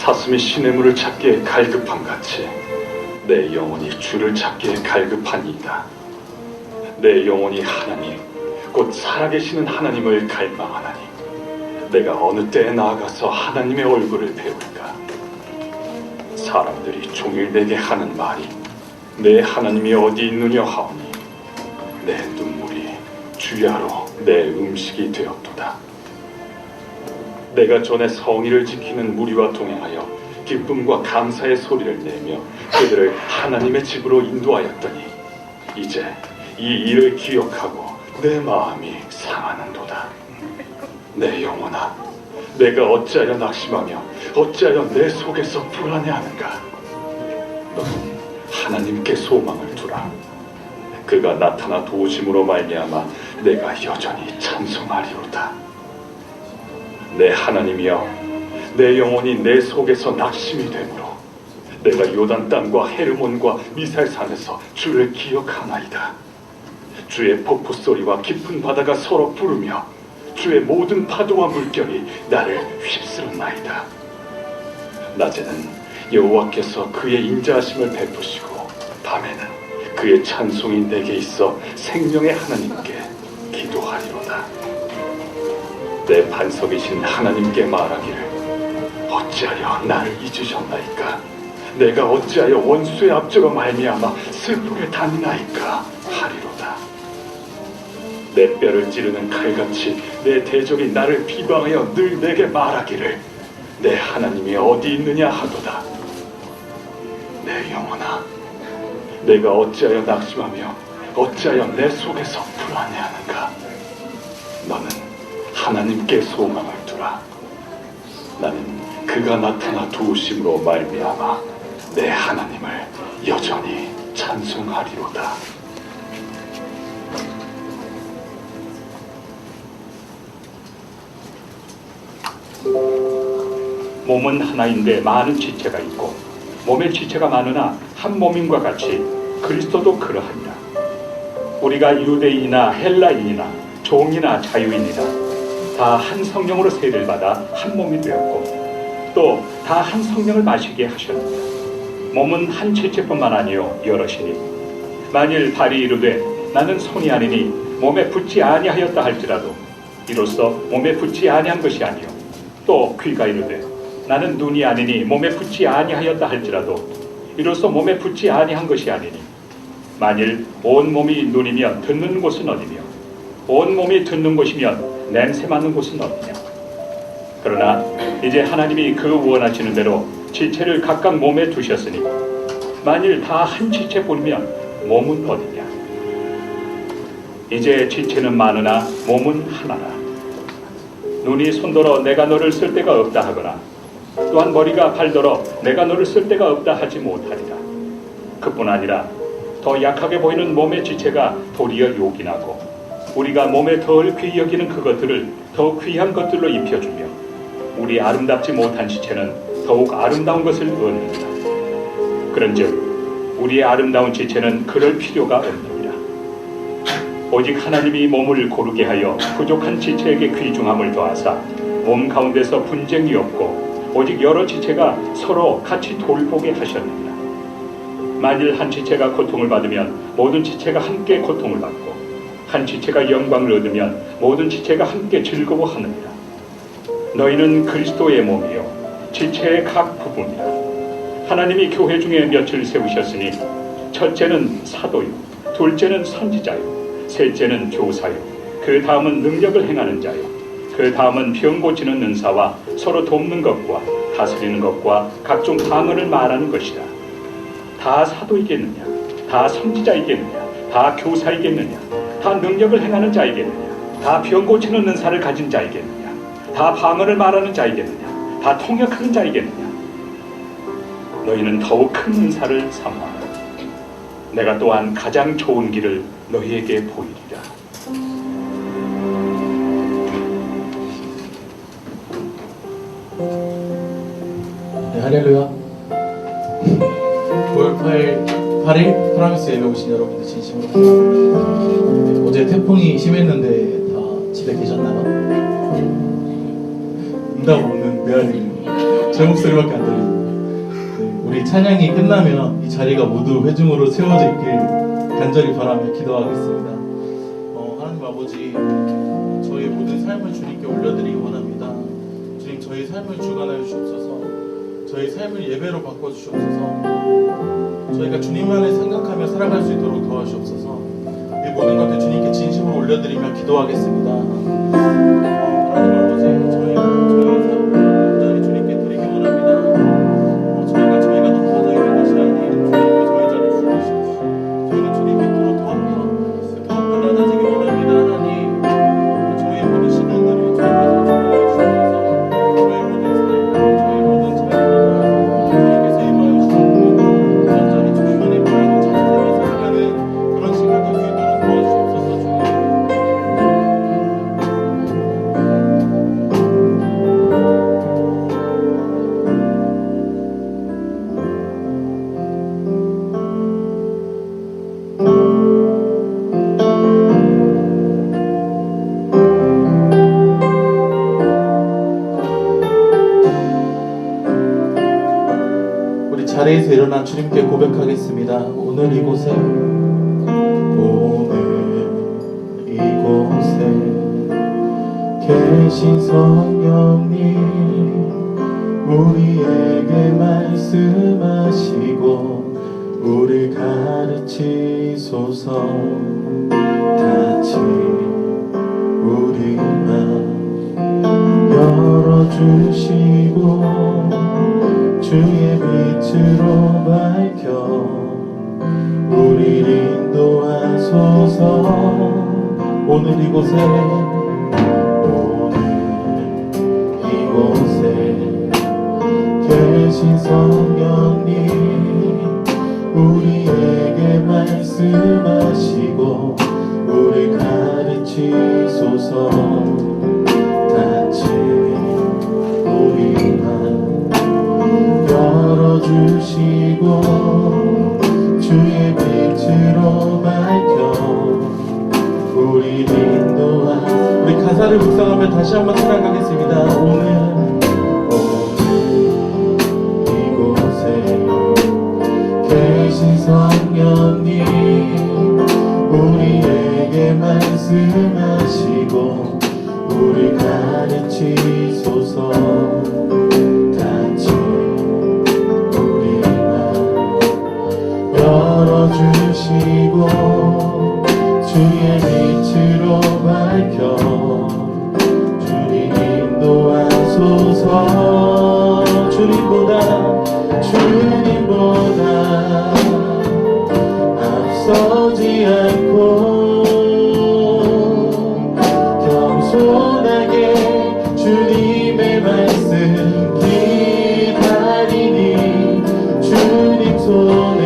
사슴이 시냇물을 찾기에 갈급함같이 내 영혼이 주를 찾기에 갈급하니이다. 내 영혼이 하나님 곧 살아계시는 하나님을 갈망하나니 내가 어느 때에 나아가서 하나님의 얼굴을 배울까? 사람들이 종일 내게 하는 말이 내 하나님이 어디 있느냐 하오니 내 눈물이 주야로 내 음식이 되었도다. 내가 전에 성의를 지키는 무리와 동행하여 기쁨과 감사의 소리를 내며 그들을 하나님의 집으로 인도하였더니 이제 이 일을 기억하고 내 마음이 상하는도다. 내 영혼아, 내가 어찌하여 낙심하며 어찌하여 내 속에서 불안해하는가? 너는 하나님께 소망을 두라. 그가 나타나 도우심으로 말미암아 내가 여전히 찬송하리로다. 내 하나님이여, 내 영혼이 내 속에서 낙심이 되므로 내가 요단 땅과 헤르몬과 미살산에서 주를 기억하나이다. 주의 폭포 소리와 깊은 바다가 서로 부르며 주의 모든 파도와 물결이 나를 휩쓸었나이다. 낮에는 여호와께서 그의 인자하심을 베푸시고 밤에는 그의 찬송이 내게 있어 생명의 하나님께 기도하리로다. 내 반석이신 하나님께 말하기를 어찌하여 나를 잊으셨나이까? 내가 어찌하여 원수의 앞쪽으로 말미암아 슬프게 다니나이까? 하리로다. 내 뼈를 찌르는 칼같이 내 대적이 나를 비방하여 늘 내게 말하기를 내 하나님이 어디 있느냐 하도다. 내 영혼아, 내가 어찌하여 낙심하며 어찌하여 내 속에서 불안해하는가? 너는 하나님께 소망을 두라. 나는 그가 나타나 도우심으로 말미암아 내 하나님을 여전히 찬송하리로다. 몸은 하나인데 많은 지체가 있고 몸에 지체가 많으나 한 몸임과 같이 그리스도도 그러하니라. 우리가 유대인이나 헬라인이나 종이나 자유인이나 다 한 성령으로 세례를 받아 한 몸이 되었고 또 다 한 성령을 마시게 하셨느니라. 몸은 한 지체뿐만 아니요 여럿이니 만일 발이 이르되 나는 손이 아니니 몸에 붙지 아니하였다 할지라도 이로써 몸에 붙지 아니한 것이 아니요 또 귀가 이르되 나는 눈이 아니니 몸에 붙지 아니하였다 할지라도 이로써 몸에 붙지 아니한 것이 아니니 만일 온 몸이 눈이면 듣는 곳은 어디며 온 몸이 듣는 곳이면 냄새 맡는 곳은 어디냐? 그러나 이제 하나님이 그 원하시는 대로 지체를 각각 몸에 두셨으니 만일 다 한 지체뿐이면 몸은 어디냐? 이제 지체는 많으나 몸은 하나라. 눈이 손더러 내가 너를 쓸 데가 없다 하거나 또한 머리가 발더러 내가 너를 쓸 데가 없다 하지 못하리라. 그뿐 아니라 더 약하게 보이는 몸의 지체가 도리어 요긴하고 우리가 몸에 덜 귀히 여기는 그것들을 더 귀한 것들로 입혀주며 우리 아름답지 못한 지체는 더욱 아름다운 것을 얻느니라. 그런즉 우리의 아름다운 지체는 그럴 필요가 없느니라. 오직 하나님이 몸을 고르게 하여 부족한 지체에게 귀중함을 더하사 몸 가운데서 분쟁이 없고 오직 여러 지체가 서로 같이 돌보게 하셨느니라. 만일 한 지체가 고통을 받으면 모든 지체가 함께 고통을 받고 한 지체가 영광을 얻으면 모든 지체가 함께 즐거워하느니라. 너희는 그리스도의 몸이요 지체의 각 부분이라. 하나님이 교회 중에 몇을 세우셨으니 첫째는 사도요 둘째는 선지자요 셋째는 교사요 그 다음은 능력을 행하는 자요 그 다음은 병 고치는 은사와 서로 돕는 것과 다스리는 것과 각종 방언을 말하는 것이라. 다 사도이겠느냐? 다 선지자이겠느냐? 다 교사이겠느냐? 다 능력을 행하는 자이겠느냐? 다 병 고치는 은사를 가진 자이겠느냐? 다 방언을 말하는 자이겠느냐? 다 통역하는 자이겠느냐? 너희는 더욱 큰 은사를 사모하라. 내가 또한 가장 좋은 길을 너희에게 보이리라. 네, 할렐루야. 5월 8일 프랑스에 오신 여러분들 진심으로 환영합니다. 어제 태풍이 심했는데 다 집에 계셨나요? 응답 없는 메아리 제 목소리밖에 안 들립니다. 네, 우리 찬양이 끝나면 이 자리가 모두 회중으로 채워져 있길 간절히 바라며 기도하겠습니다. 하나님 아버지, 저희 모든 삶을 주님께 올려드리기 원합니다. 주님, 저희 삶을 주관하여 주옵소서. 저희 삶을 예배로 바꿔주시옵소서. 저희가 주님만을 생각하며 살아갈 수 있도록 도와주옵소서. 이 모든 것들 주님께 진심으로 올려드리며 기도하겠습니다. 하나님 아버지, 저희 삶을 온전히 주님께 드리기 원합니다. 저희가 높아져 있는 것이 아닌 주님께 저희 자를 부르시옵소서. 저희는 주님 밑으로 더욱더 낮아지기 원합니다. 하나님, 저희의 모든 시간들을 주님께서 주관하여 주옵소서. 저희의 모든 삶, 저희의 모든 자리마다 주님께서 임하여 주옵소서. 온전히 주님만의 보이는 찬양을 살아가는 그런 시간 될 수 있도록 도와주옵소서. 주님. 우리 자리에서 일어나 주님께 고백하겠습니다. 오늘 이곳에 계신 성령님, 우리에게 말씀하시고 우리 가르치소서. 같이 우리 맘 열어주시고 주의 빛으로 밝혀 우리를 인도하소서. 오늘 이곳에 계신 성령님, 우리에게 말씀하시고 우리 가르치소서. 같이 우리 맘 열어주시고 주의 빛으로 밝혀 우리를 인도하. 우리 가사를 묵상하며 다시 한번 찬양하겠습니다. 오늘 이곳에 계신 성령님, 우리에게 말씀하시고 우리 가르치소서. 같이 우리 맘 열어주시고 주의 빛으로 밝혀 주님 인도하소서. 주님보다 앞서지 않고 겸손하게 주님의 말씀 기다리니 주님 손에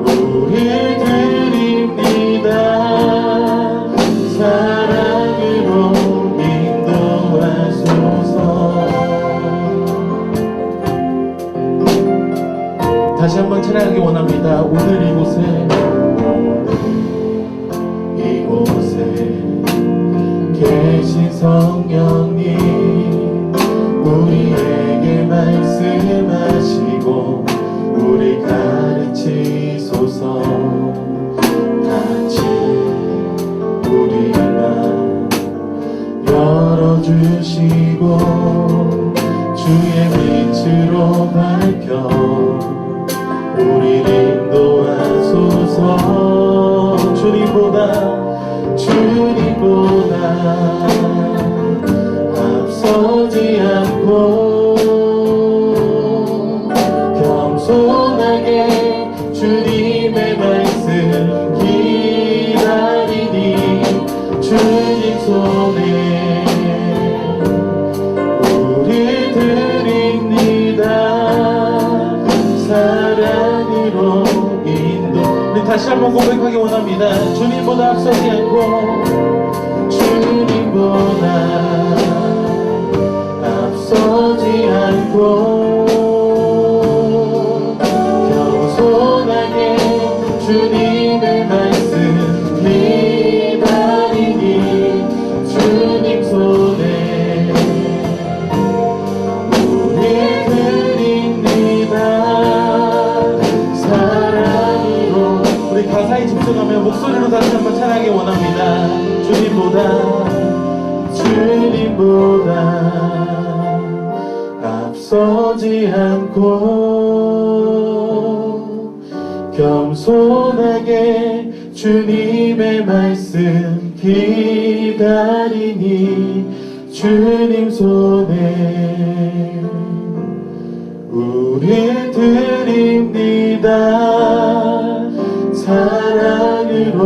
우릴 드립니다. 사랑으로 인도하소서. 다시 한번 찬양하기 원합니다. 오늘 이곳에 계신 성령님, 우리에게 말씀하시고 우리 가르치소서. 같이 우리 맘 열어주시고 주의 빛으로 밝혀 우리를 인도하소서. 주님보다 앞서지 않고 겸손하게 주님의 말씀 기다리니 주님 손에 우리 드립니다. 사랑으로 인도. 우리 다시 한번 고백하기 원합니다. 주님보다 앞서지 않고 주님보다 앞서지 않고 겸손하게 주님의 말씀 기다리니 주님 손에 앞서지 않고 겸손하게 주님의 말씀 기다리니 주님 손에 우리 드립니다. 사랑으로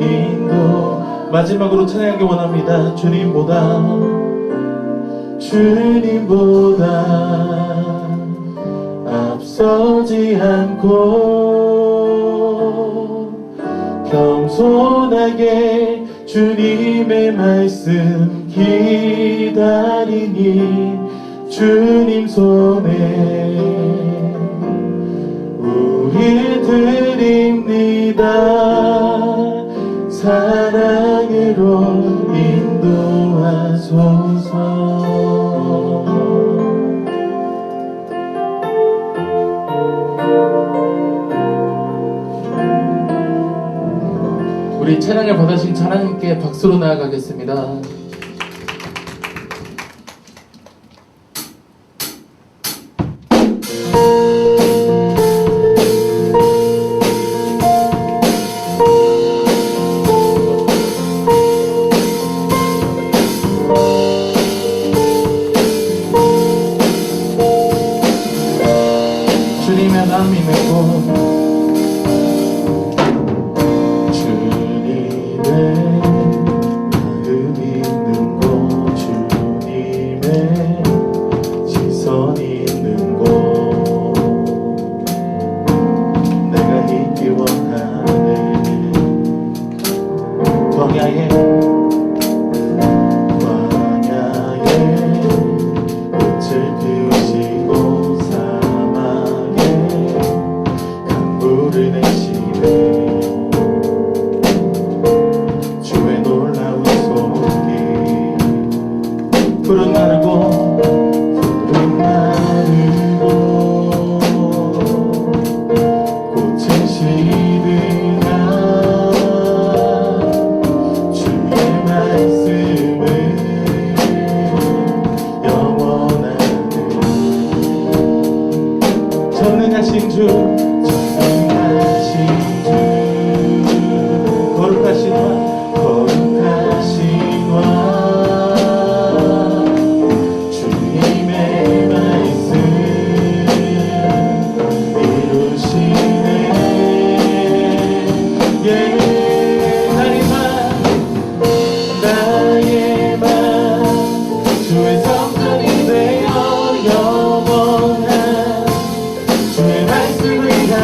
인도. 마지막으로 찬양하기 원합니다. 주님보다 앞서지 않고 겸손하게 주님의 말씀 기다리니 주님 손에 우리 드립니다. 사랑으로 인도하소서. 우리 찬양을 받으신 하나님께 박수로 나아가겠습니다. 주님의 마음 있는 곳 푸른 나르고 꽃은 시드나 주의 말씀은 영원하네. 전능하신 주 거룩하신 왕 주의 말씀을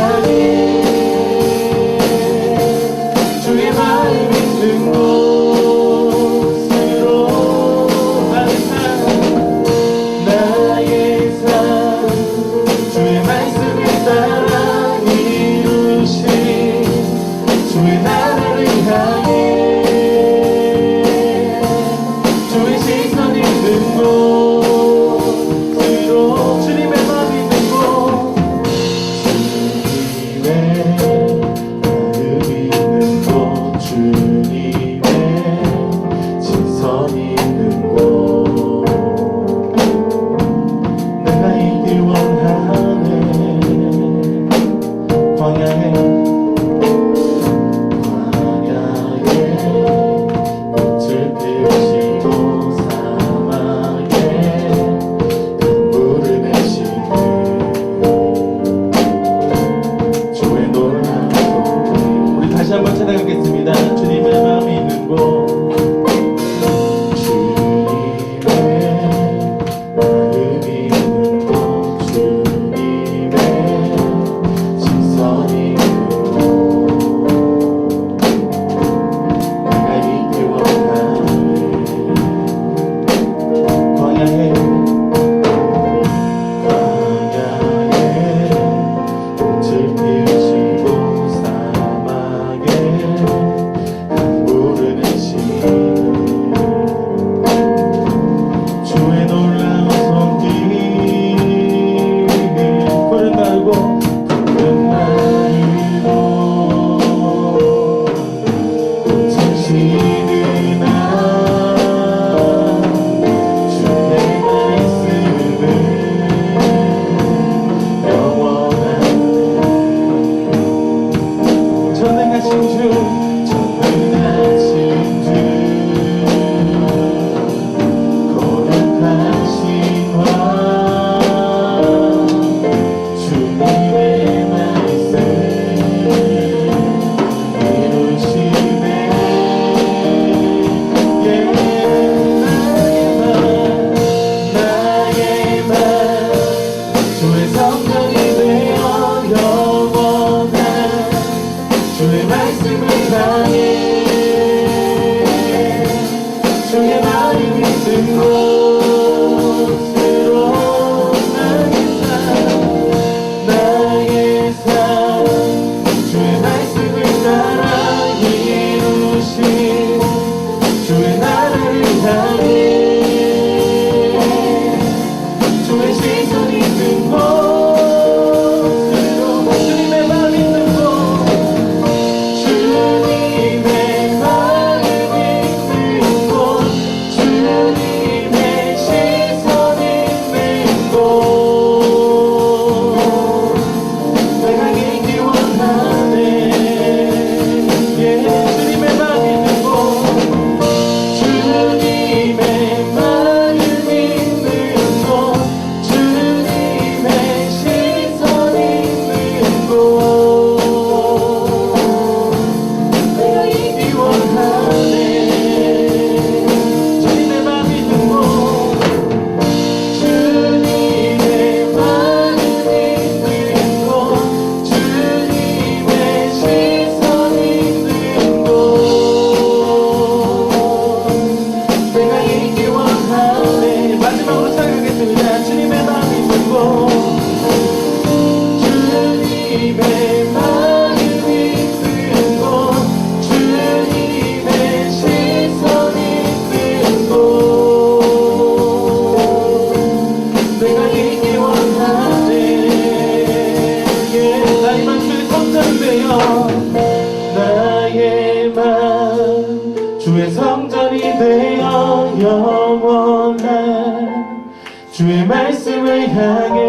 주의 말씀을 향해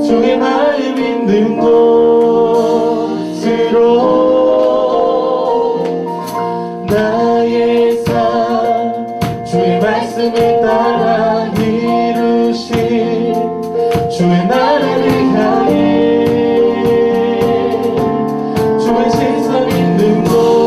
주의 마음 있는 곳으로 나의 삶 주의 말씀을 따라 이루신 주의 나라를 향해 주의 신성 있는 곳으로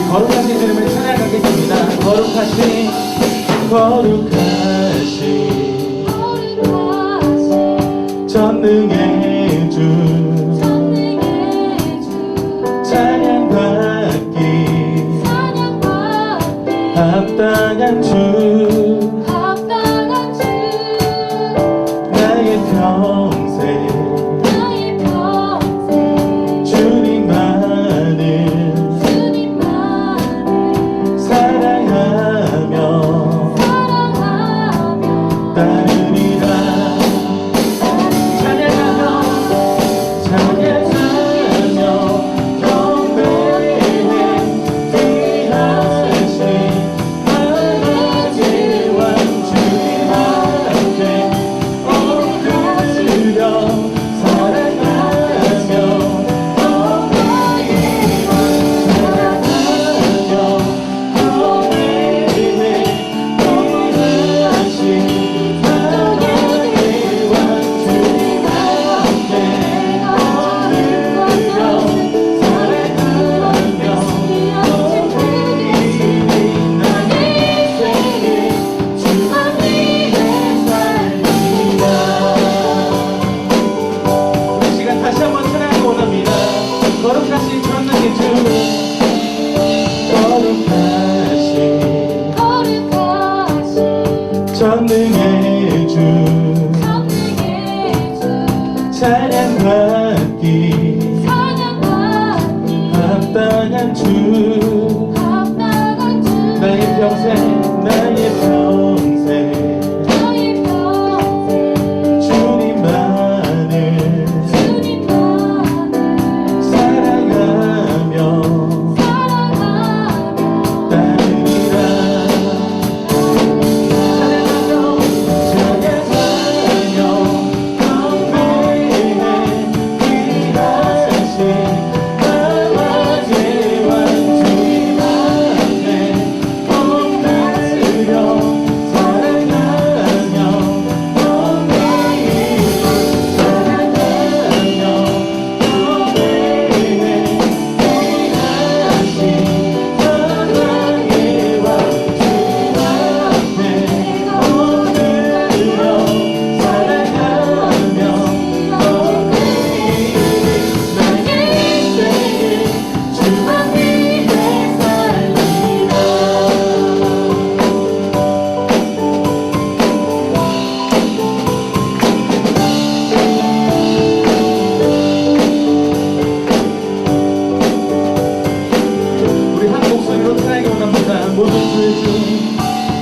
거룩하신 주님을 찬양하겠습니다. 거룩하신 전능의 주 찬양받기 합당한 주 나의 평생 주님만을 사랑하며 따르리라 찬양하며 경배해 귀하신 하나님 왕 주님 앞에 엎드려 사랑하며 거룩하신 전능의 주 전능의 주 찬양받기 합당한 주 나의 평생 주님만을 사랑하며 따르리라 찬양하며 경배해 귀하신 하나님 왕 주님 앞에 엎드려 사랑하며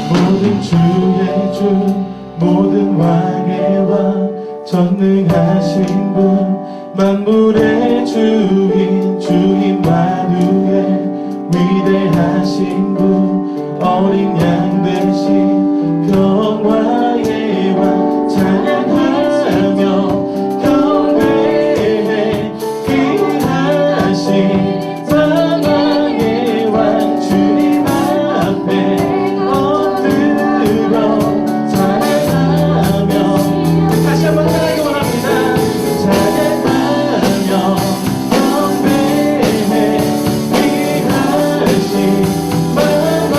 모든 주의 주 모든 왕의 왕 전능하신 분 만물의 주인 이마누엘 위대하신 분 어린 양 대신 평화의 왕 찬양하며 경배해 귀하신 사랑의 왕 주님 앞에 엎드려 사랑하며 다시 한번 찬양하기 원합니다. 찬양하며 경배해 귀하신 마음의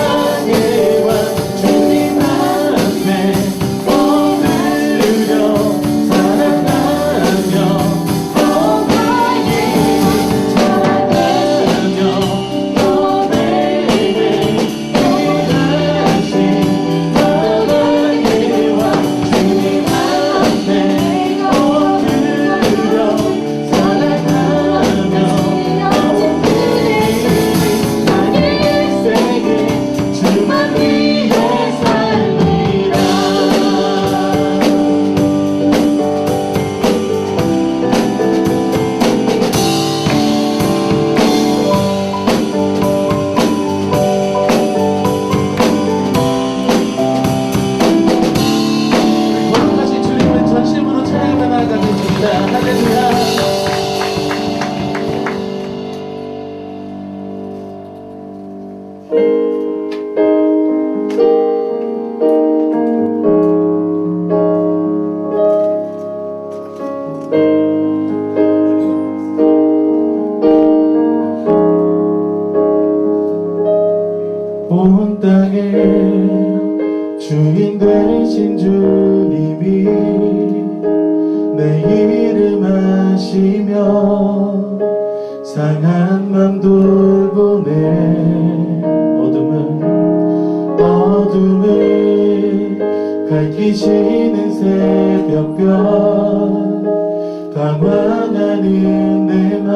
크신 주님이 내 이름 아시며 상한 맘 돌보네. 어둠을 밝히시는 새벽별 방황하는 내 맘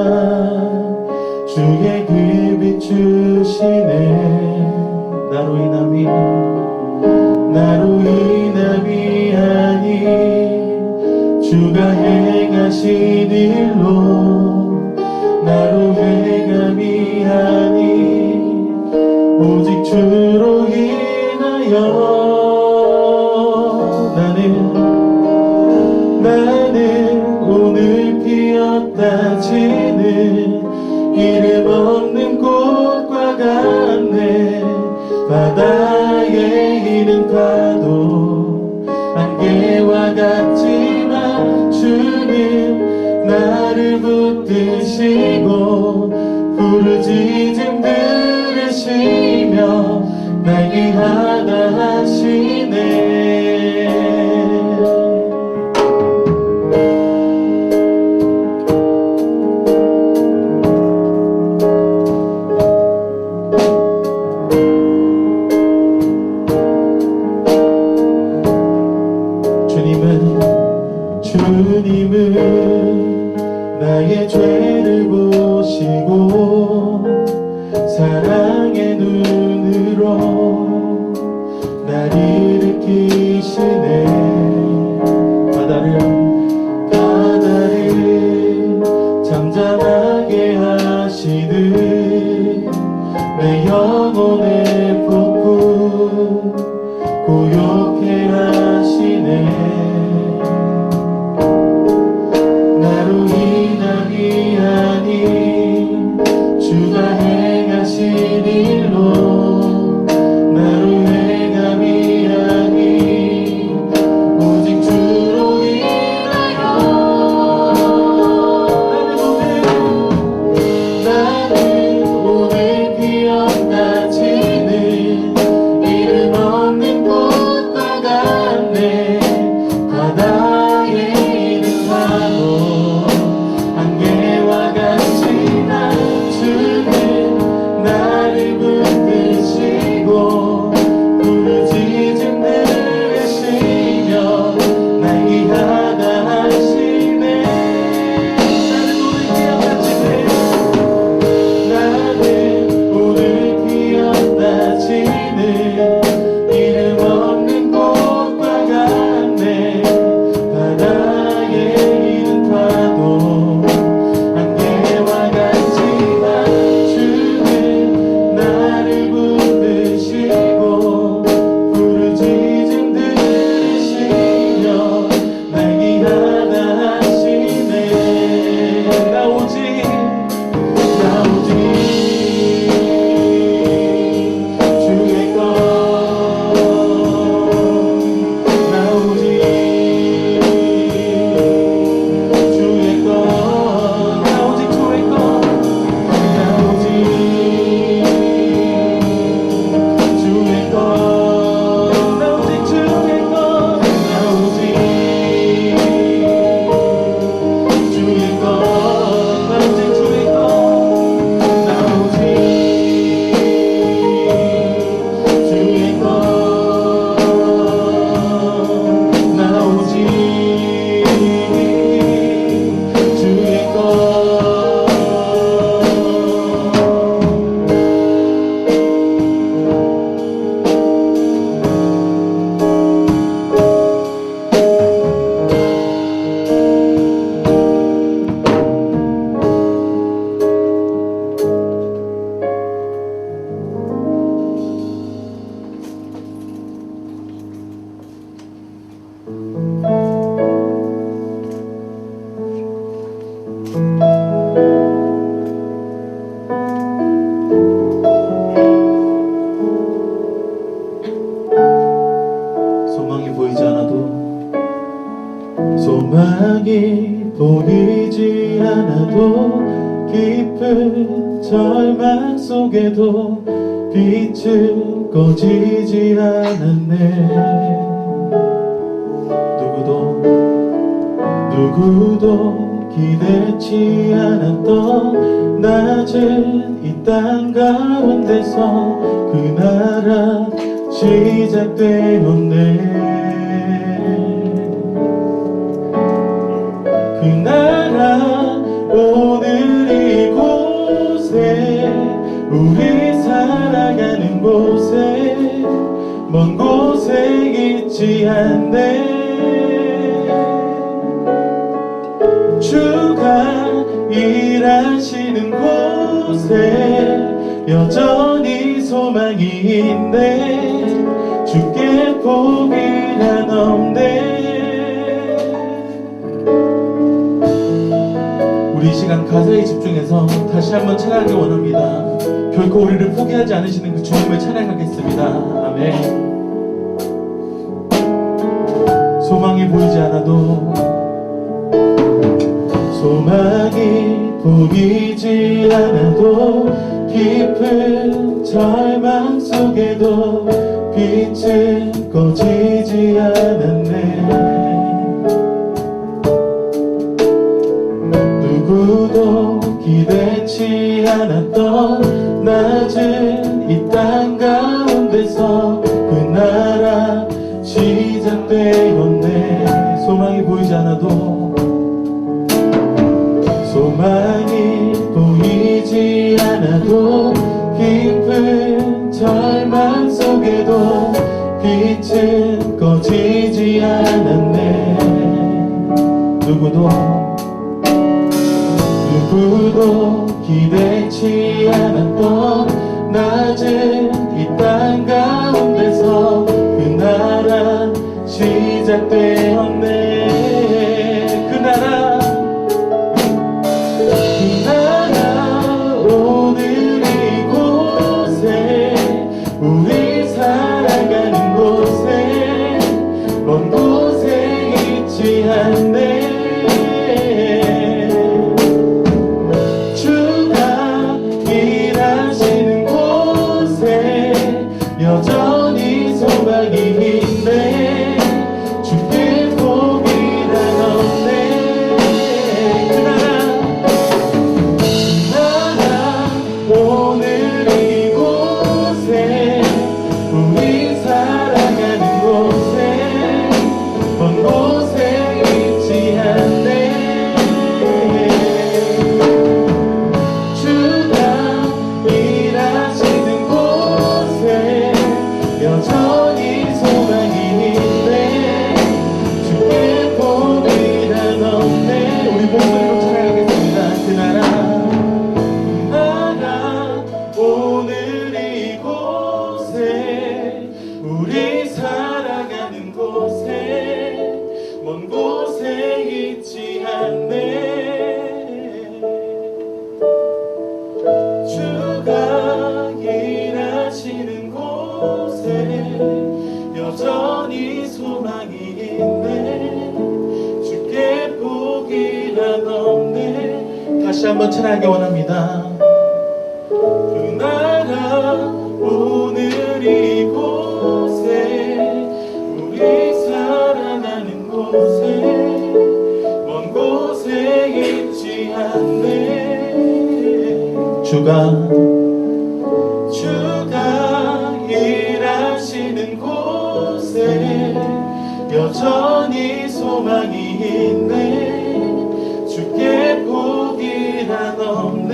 주의 길 비추시네. 나로 인함이 아니 주가 행하신 일로 나로 행함이 아니 오직 주로 인하여 나는 오늘 피었다 지는 이름 없는 꽃과 같네. 바다에 있는 파도 안개와 같지만 주는 나를 붙드시고 부르짖음 들으시며 날 위하다 하시네. 주님은 나의 죄를 보시고 사랑의 눈으로 날 일으키시네. 바다를 잠잠하게 하시듯 내 영혼의 폭풍 고요케 하시네. 나로 인함이 아닌 주가 행하신 일로 나로 행함이 아닌 오직 주로 인하여 나는 오늘 피었다 지는 이름 없는 꽃과 같네. 바다에 있는 파도 안개와 같지만 주는 나를 붙드시고 부르짖음 들으시며 날 위하다 하시네. 나는 오늘 피었다 지는 이름 없는 꽃과 같네. 바다에 있는 파도 안개와 같지만 주는 나를 붙드시고 부르짖음 들으시며 날 위하다 하시네. 나 오직 주의 것. 나 오직 주의 것. 나 오직 주의 것. 나 오직 주의 것. 나 오직 주의 것. 나 오직 주의 것. 나 오직 주의 것. 나 오직 주의 것. 나 오직 주의 것. 소망이 보이지 않아도 깊은 절망 속에도 빛은 꺼지지 않았네. 누구도 기대치 않았던 낮은 이 땅 가운데서 그 나라 시작되었네. 그 나라 오늘 이곳에 우리 살아가는 곳에 먼 곳에 있지 않네. 주가 일하시는 곳에 여전히 소망이 있네. 주께 포기란 없네. 우리 이 시간 가사에 집중해서 다시 한번 찬양하기 원합니다. 결코 우리를 포기하지 않으시는 그 주님을 찬양하겠습니다. 아멘. 소망이 보이지 않아도 소망이 보이지 않아도 깊은 절망 속에도 빛은 꺼지지 않았네. 누구도 기대치 않았던 낮은 이 땅 가운데서 그 나라 시작되었네. 소망이 보이지 않아도 소망이 보이지 않아도 깊은 절망 속에도 빛은 꺼지지 않았네. 누구도 기대치 않았던 낮은 이 땅 가운데서 그 나라 시작되었네. 그 나라 오늘 이곳에 우리 살아가는 곳에 먼 곳에 있지 않네. 주가 일하시는 곳에 여전히 소망이 있네. 주께 포기란 없네. 오늘 이곳에 우리 살아가는 곳에 먼 곳에 있지 않네. 주가 일하시는 곳에 여전히 소망이 있네. 주께 포기란 없네. 우리 목소리로 찬양하겠습니다. 그 나라 오늘 이곳에 우리 살아가는 곳에 먼 곳에 있지 않네. 주가 일하시는 곳에 여전히 소망이 있네. 주께 포기란 없네. 다시 한번 찬양하기 원합니다. 그 나라 오늘 이곳에 우리 살아가는 곳에 먼 곳에 있지 않네. 주가 일하시는 곳에 여전히 소망이 있네. 주께 포기란 없네.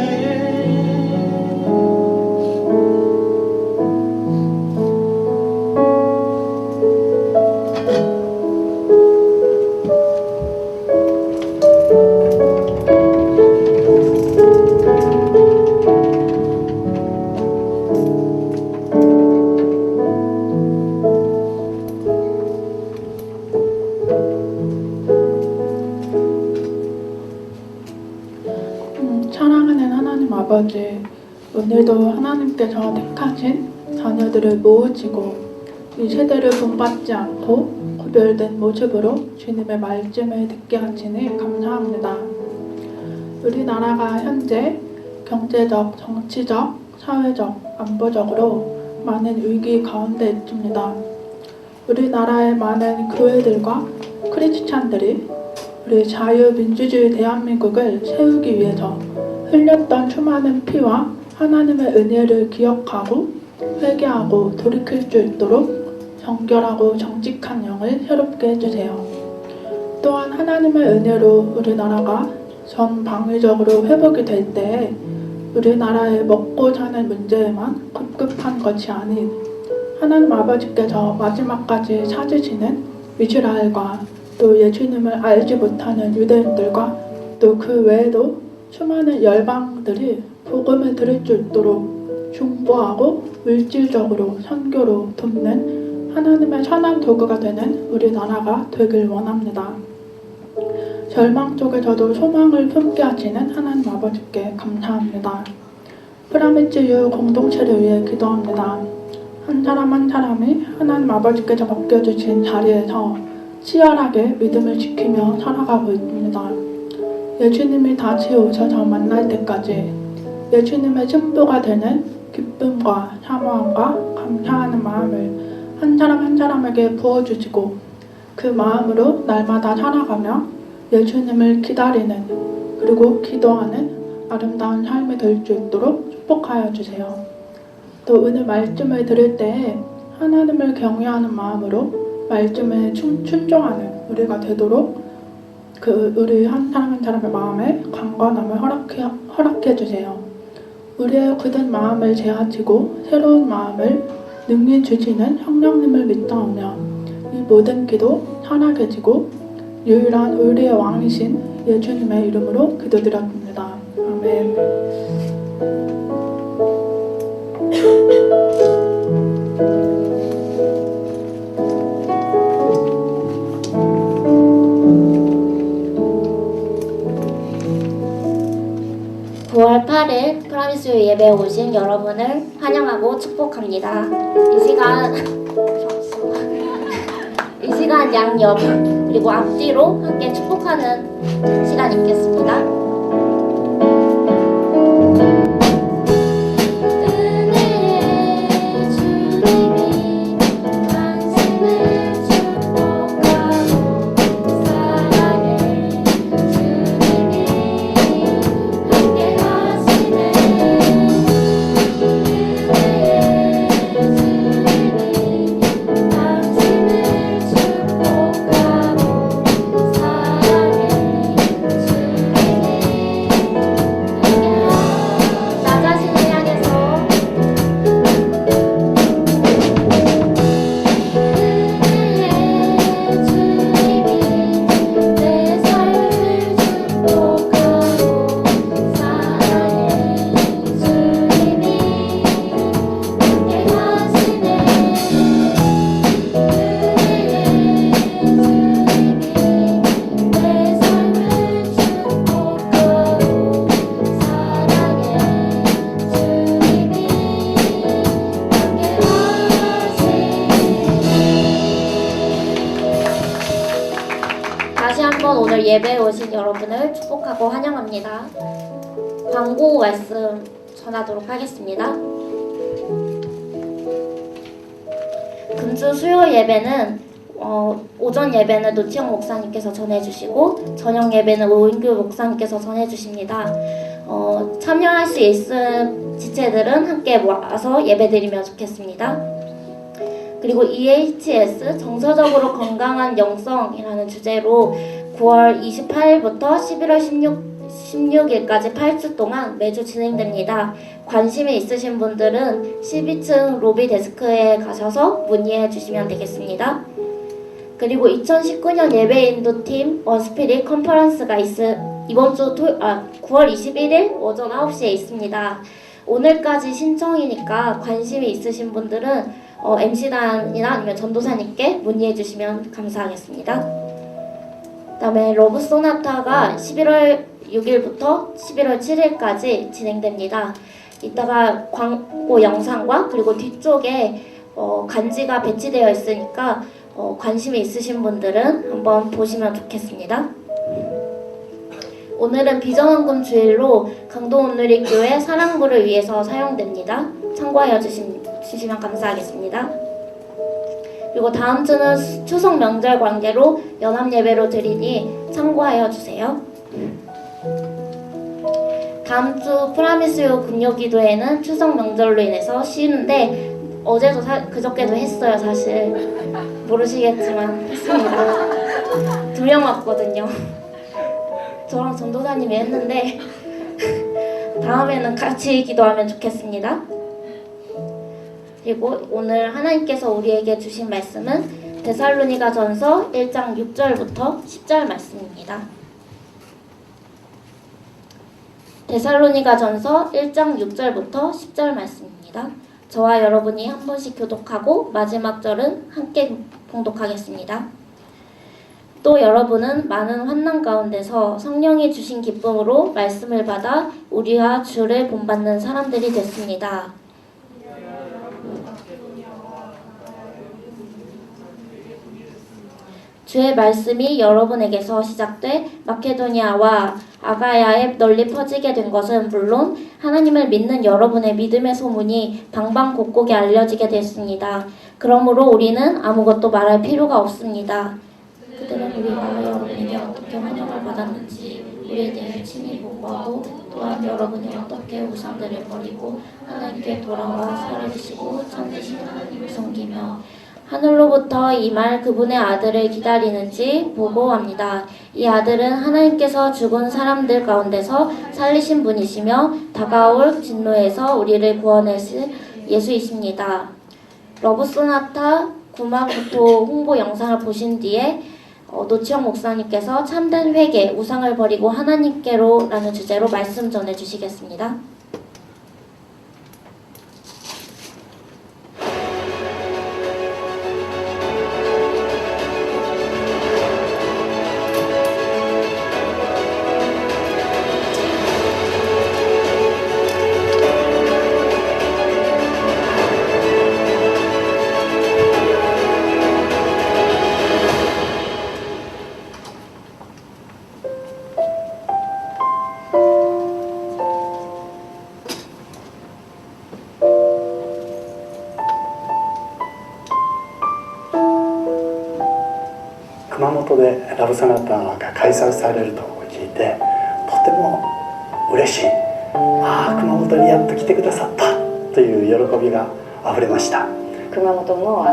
사랑하는 하나님 아버지, 오늘도 하나님께서 택하신 자녀들을 모으시고 이 세대를 본받지 않고 구별된 모습으로 주님의 말씀을 듣게 하시니 감사합니다. 우리나라가 현재 경제적, 정치적, 사회적, 안보적으로 많은 위기 가운데 있습니다. 우리나라의 많은 교회들과 크리스찬들이 우리 자유민주주의 대한민국을 세우기 위해서 흘렸던 수많은 피와 하나님의 은혜를 기억하고 회개하고 돌이킬 수 있도록 정결하고 정직한 영을 새롭게 해주세요. 또한 하나님의 은혜로 우리나라가 전방위적으로 회복이 될 때에 우리나라의 먹고 사는 문제에만 급급한 것이 아닌 하나님 아버지께서 마지막까지 찾으시는 이스라엘과 또 예수님을 알지 못하는 유대인들과 또 그 외에도 수많은 열방들이 복음을 들을 수 있도록 중보하고 물질적으로 선교로 돕는 하나님의 선한 도구가 되는 우리나라가 되길 원합니다. 절망 속에서도 소망을 품게 하시는 하나님 아버지께 감사합니다. 프라미츠유 공동체를 위해 기도합니다. 한 사람 한 사람이 하나님 아버지께서 맡겨주신 자리에서 치열하게 믿음을 지키며 살아가고 있습니다. 예수님이 다시 오셔서 만날 때까지 예수님의 신부가 되는 기쁨과 사모함과 감사하는 마음을 한 사람 한 사람에게 부어주시고 그 마음으로 날마다 살아가며 예수님을 기다리는 그리고 기도하는 아름다운 삶이 될 수 있도록 축복하여 주세요. 또 오늘 말씀을 들을 때에 하나님을 경외하는 마음으로 말씀에 순종하는 우리가 되도록 우리 한 사람 한 사람의 마음에 강건함을 허락해 주세요. 우리의 굳은 마음을 제하시고 새로운 마음을 능히 주시는 성령님을 믿사오며 이 모든 기도 살아계시고 유일한 우리의 왕이신 예수님의 이름으로 기도드렸습니다. 아멘. 9월 8일 프라미스 예배에 오신 여러분을 환영하고 축복합니다. 이 시간 양옆 그리고 앞뒤로 함께 축복하는 시간 있겠습니다. 다시 한번 오늘 예배에 오신 여러분을 축복하고 환영합니다. 광고 말씀 전하도록 하겠습니다. 금주 수요 예배는 오전 예배는 노치영 목사님께서 전해주시고 저녁 예배는 오인규 목사님께서 전해주십니다. 참여할 수 있는 지체들은 함께 모아서 예배드리면 좋겠습니다. 그리고 EHS 정서적으로 건강한 영성이라는 주제로 9월 28일부터 11월 16일까지 8주 동안 매주 진행됩니다. 관심이 있으신 분들은 12층 로비 데스크에 가셔서 문의해 주시면 되겠습니다. 그리고 2019년 예배 인도팀 원스피릿 컨퍼런스가 이번 주 9월 21일 오전 9시에 있습니다. 오늘까지 신청이니까 관심이 있으신 분들은 MC단이나 아니면 전도사님께 문의해 주시면 감사하겠습니다. 그다음에 러브 소나타가 11월 6일부터 11월 7일까지 진행됩니다. 이따가 광고 영상과 그리고 뒤쪽에 간지가 배치되어 있으니까 관심이 있으신 분들은 한번 보시면 좋겠습니다. 오늘은 비전헌금 주일로 강동온누리교회 사랑부를 위해서 사용됩니다. 참고하여 주시면 감사하겠습니다. 그리고 다음 주는 추석 명절 관계로 연합 예배로 드리니 참고하여 주세요. 다음 주 프라미스요 금요기도회는 추석 명절로 인해서 쉬는데 어제도 그저께도 했어요. 사실 모르시겠지만 했습니다. 2명 왔거든요. 저랑 전도사님이 했는데 다음에는 같이 기도하면 좋겠습니다. 그리고 오늘 하나님께서 우리에게 주신 말씀은 데살로니가전서 1장 6절부터 10절 말씀입니다. 데살로니가전서 1장 6절부터 10절 말씀입니다. 저와 여러분이 한 번씩 교독하고 마지막 절은 함께 봉독하겠습니다. 또 여러분은 많은 환난 가운데서 성령이 주신 기쁨으로 말씀을 받아 우리와 주를 본받는 사람들이 됐습니다. 주의 말씀이 여러분에게서 시작돼 마케도니아와 아가야에 널리 퍼지게 된 것은 물론 하나님을 믿는 여러분의 믿음의 소문이 방방곡곡에 알려지게 됐습니다. 그러므로 우리는 아무것도 말할 필요가 없습니다. 그들은 우리가 여러분에게 어떻게 환영을 받았는지 우리에 대해 친히 보고하고 또한 여러분이 어떻게 우상들을 버리고 하나님께 돌아와 살아계시고 참되신 하나님을 섬기며 하늘로부터 임할 그분의 아들을 기다리는지 보고합니다. 이 아들은 하나님께서 죽은 사람들 가운데서 살리신 분이시며 다가올 진노에서 우리를 구원하실 예수이십니다. 러브소나타 9만부토 홍보 영상을 보신 뒤에 노치영 목사님께서 참된 회개, 우상을 버리고 하나님께로 라는 주제로 말씀 전해주시겠습니다.熊本でラブソナタが開催されると聞いてとても嬉しい、熊本にやっと来てくださったという喜びがあふれました。熊本の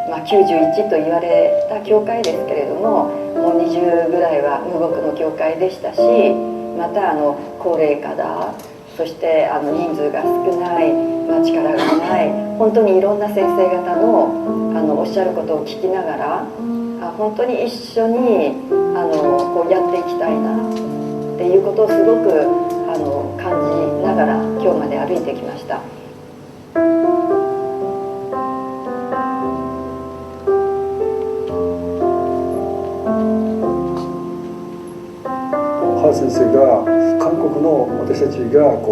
91と言われた教会ですけれども、もう20ぐらいは無牧の教会でしたし、また高齢化だ、そして人数が少ない、力がない、本当にいろんな先生方のおっしゃることを聞きながら、本当に一緒にこうやっていきたいなっていうことをすごく感じながら今日まで歩いてきました。ハー先生が韓国の私たちが被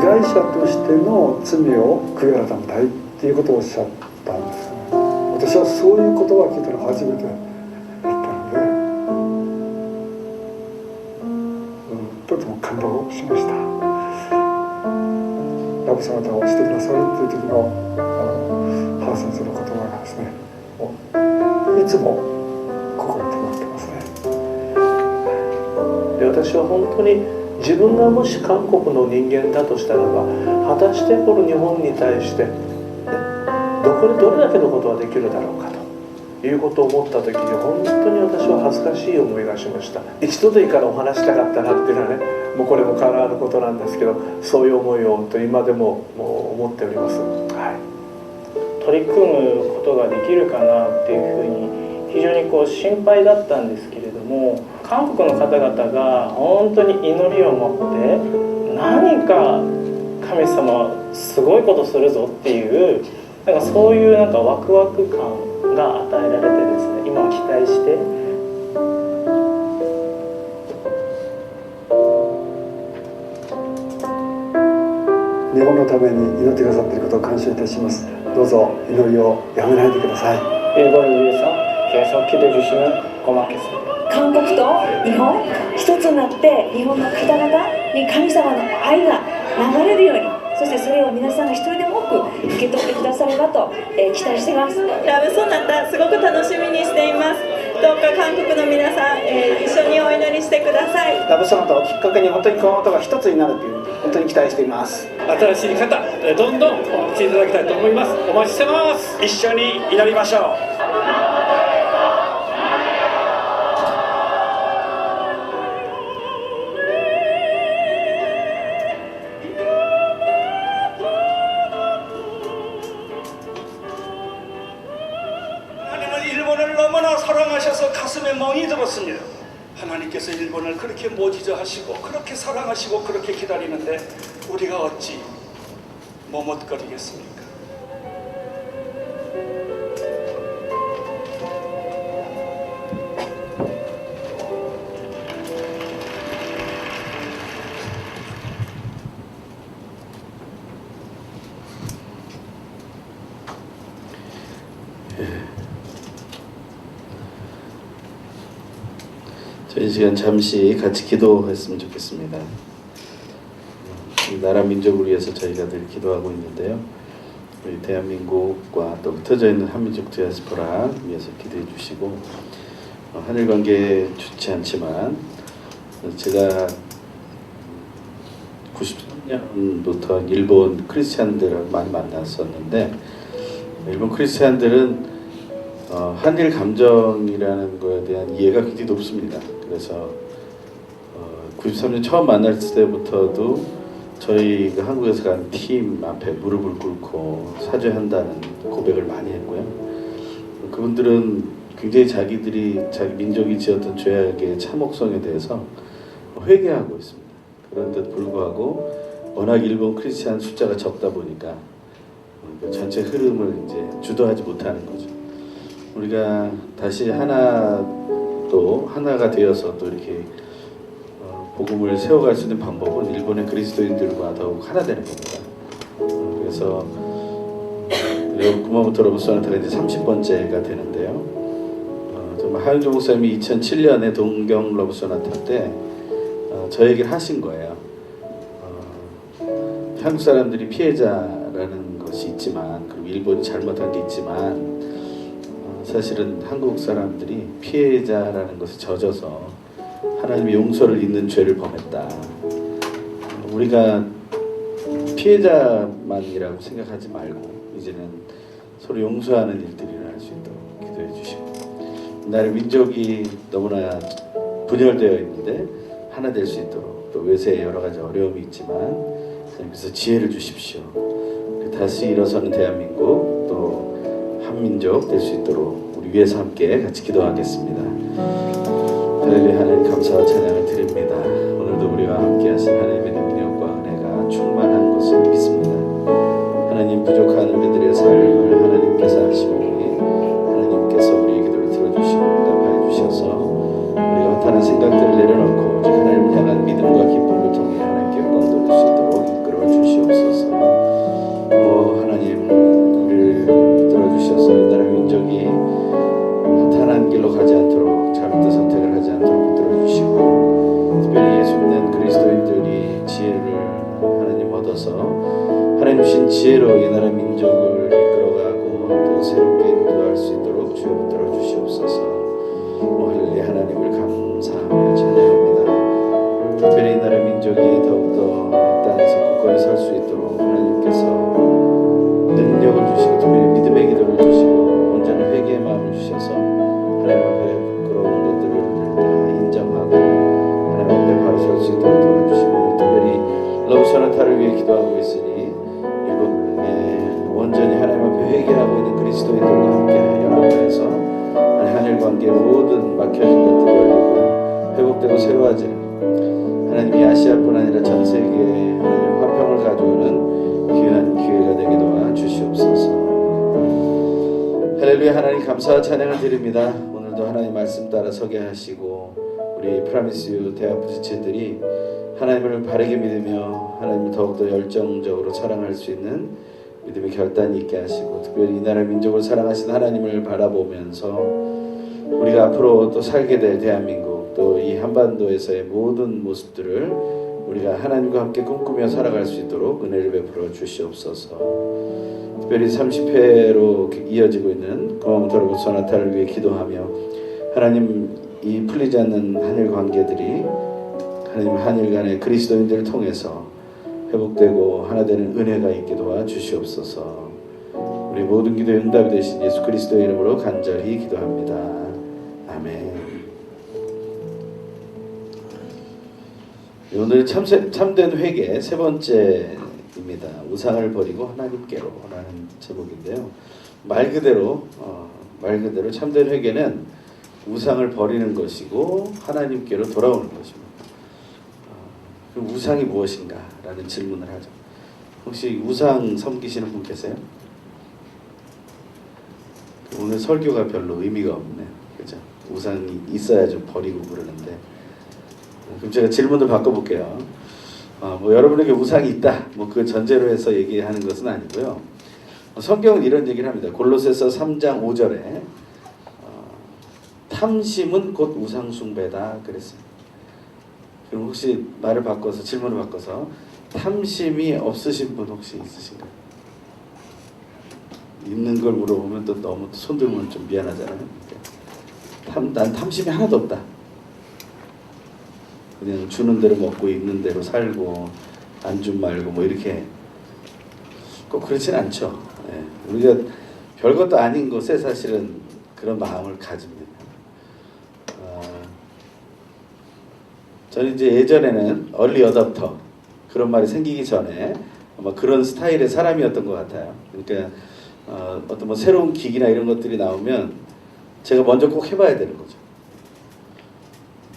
害者としての罪を悔い改めたいっていうことをおっしゃったんですね。私はそういう言葉を聞いたのが初めてだったので、とても感動しました。ラブソナタをしてくださるっていう時のハー先生の言葉がですね、いつも心に留まってますね。で、私は本当に自分がもし韓国の人間だとしたらば、果たしてこの日本に対して、どこでどれだけのことができるだろうかということを思った時に本当に私は恥ずかしい思いがしました。一度でいいからお話したかったなっていうのはね、もうこれも変わらぬことなんですけど、そういう思いを今でも思っております。取り組むことができるかなっていうふうに非常に心配だったんですけれども、韓国の方々が本当に祈りを持って何か神様はすごいことするぞっていうそういうワクワク感が与えられてですね、今は期待して日本のために祈ってくださっていることを感謝いたします。どうぞ祈りをやめないでください。韓国と日本一つになって日本の方々に神様の愛が流れるように、そしてしてそれを皆さんが一人でも多く受け取ってくださればと、期待しています。ラブソナタすごく楽しみにしています。どうか韓国の皆さん、一緒にお祈りしてください。ラブソナタをきっかけに本当に熊本が一つになるという本当に期待しています。新しい方どんどん来ていただきたいと思います。お待ちしてます。一緒に祈りましょう。일본을 너무나 사랑하셔서 가슴에 멍이 들었습니다. 하나님께서 일본을 그렇게 모지저하시고 그렇게 사랑하시고 그렇게 기다리는데 우리가 어찌 머뭇거리겠습니까? 저희 시간 잠시 같이 기도했으면 좋겠습니다. 나라 민족을 위해서 저희가 늘 기도하고 있는데요. 우리 대한민국과 또 흩어져 있는 한민족 디아스포라 위해서 기도해 주시고, 한일 관계 좋지 않지만 제가 93년부터 일본 크리스찬들을 많이 만났었는데, 일본 크리스찬들은 한일 감정이라는 거에 대한 이해가 굉장히 높습니다. 그래서 93년 처음 만났을 때부터도 저희가 한국에서 간 팀 앞에 무릎을 꿇고 사죄한다는 고백을 많이 했고요. 그분들은 굉장히 자기들이 자기 민족이 지었던 죄악의 참혹성에 대해서 회개하고 있습니다. 그런데도 불구하고 워낙 일본 크리스찬 숫자가 적다 보니까 그 전체 흐름을 이제 주도하지 못하는 거죠. 우리가 다시 하나가 되어서 또 이렇게 복음을 세워갈 수 있는 방법은 일본의 그리스도인들과 더욱 하나 되는 겁니다. 그래서 구마모토 러브 소나타가 이제 30번째가 되는데요. 정말 하윤조 목사님이 2007년에 동경 러브 소나타 때 저에게 하신 거예요. 한국 사람들이 피해자라는 것이 있지만, 그리고 일본이 잘못한 게 있지만, 사실은 한국 사람들이 피해자라는 것에 젖어서 하나님의 용서를 잊는 죄를 범했다. 우리가 피해자만이라고 생각하지 말고 이제는 서로 용서하는 일들이 일어날 수 있도록 기도해 주시고, 나의 민족이 너무나 분열되어 있는데 하나 될 수 있도록, 또 외세에 여러 가지 어려움이 있지만 하나님께서 지혜를 주십시오. 다시 일어서는 대한민국, 또 한민족 될 수 있도록 우리 위해서 함께 같이 기도하겠습니다. 할렐루야. 하나님 감사와 찬양을 드립니다. 오늘도 우리와 함께 하신 하나님의 능력과 은혜가 충만한 것을 믿습니다. 하나님, 부족한 우리들의 삶을 하나님께서 하시오니 하나님께서 우리의 기도를 들어주시고 응답하여 주셔서 우리가 허탄한 생각들을 내려놓고 오직 하나님을 향한 믿음과 기쁨을 통해 하나님께 영광 돌릴 수 있도록 이끌어 주시옵소서. 하나님, 우리를 들어주셔서 이 나라 민족이 허탄한 길로 가지 않도록, 잘못된 선택을 하지 않도록 붙들어 주시고, 특별히 예수 믿는 그리스도인들이 지혜를 하나님 얻어서 하나님 주신 지혜로 이 나라 민족을 이끌어가고 또 새롭게 인도할 수 있도록 주여 붙들어 주시옵소서. 할렐루야. 하나님을 감사하며 찬양합니다. 특별히 이 나라 민족이 더욱더 이 땅에서 굳건히 설 수 있도록 하나님께서 능력을 주시고, 특별히 믿음의 기도를 주시고, 온전한 회개의 마음을 주셔서 하나님 앞에 부끄러운 것들을 다 인정하고 하나님 앞에 바로 설 수 있도록 도와주시고, 특별히 러브 소나타를 위해 기도하고 있으니 일본에 온전히 하나님 앞에 회개하고 있는 그리스도인들과 함께 연합해서 한일 관계의 모든 막혀진 것들이 열리고 회복되고 새로워지는, 하나님이 아시아뿐 아니라 전 세계에 하나님 화평을 가져오는 귀한 기회가 되게 도와주시옵소서. 할렐루야. 하나님 감사와 찬양을 드립니다. 오늘도 하나님 말씀 따라 서게 하시고, 우리 프라미스유 대학 부지체들이 하나님을 바르게 믿으며 하나님을 더욱더 열정적으로 사랑할 수 있는 믿음의 결단이 있게 하시고, 특별히 이 나라 민족을 사랑하신 하나님을 바라보면서 우리가 앞으로 또 살게 될 대한민국, 또 이 한반도에서의 모든 모습들을 우리가 하나님과 함께 꿈꾸며 살아갈 수 있도록 은혜를 베풀어 주시옵소서. 특별히 30회로 이어지고 있는 고마무토라고 소나타를 위해 기도하며 하나님 이 풀리지 않는 한일 관계들이 하나님 한일 간의 그리스도인들을 통해서 회복되고 하나 되는 은혜가 있게 도와주시옵소서. 우리 모든 기도의 응답이 되신 예수 그리스도의 이름으로 간절히 기도합니다. 아멘. 오늘 참된 회개 세 번째입니다. 우상을 버리고 하나님께로 라는 제목인데요. 말 그대로 참된 회개는 우상을 버리는 것이고 하나님께로 돌아오는 것입니다. 그럼 우상이 무엇인가? 라는 질문을 하죠. 혹시 우상 섬기시는 분 계세요? 오늘 설교가 별로 의미가 없네요. 그죠? 우상이 있어야 좀 버리고 그러는데. 그럼 제가 질문을 바꿔볼게요. 뭐 여러분에게 우상이 있다. 뭐 그 전제로 해서 얘기하는 것은 아니고요. 성경은 이런 얘기를 합니다. 골로새서 3장 5절에 탐심은 곧 우상 숭배다 그랬습니다. 그럼 혹시 말을 바꿔서 질문을 바꿔서 탐심이 없으신 분 혹시 있으신가요? 있는 걸 물어보면 또 너무 손 들면 좀 미안하잖아요. 난 탐심이 하나도 없다. 그냥 주는 대로 먹고 있는 대로 살고 안 좀 말고 뭐 이렇게 꼭 그렇진 않죠. 예. 우리가 별것도 아닌 것에 사실은 그런 마음을 가집니다. 저는 이제 예전에는 얼리 어답터 그런 말이 생기기 전에 아마 그런 스타일의 사람이었던 것 같아요. 그러니까 어떤 뭐 새로운 기기나 이런 것들이 나오면 제가 먼저 꼭 해봐야 되는 거죠.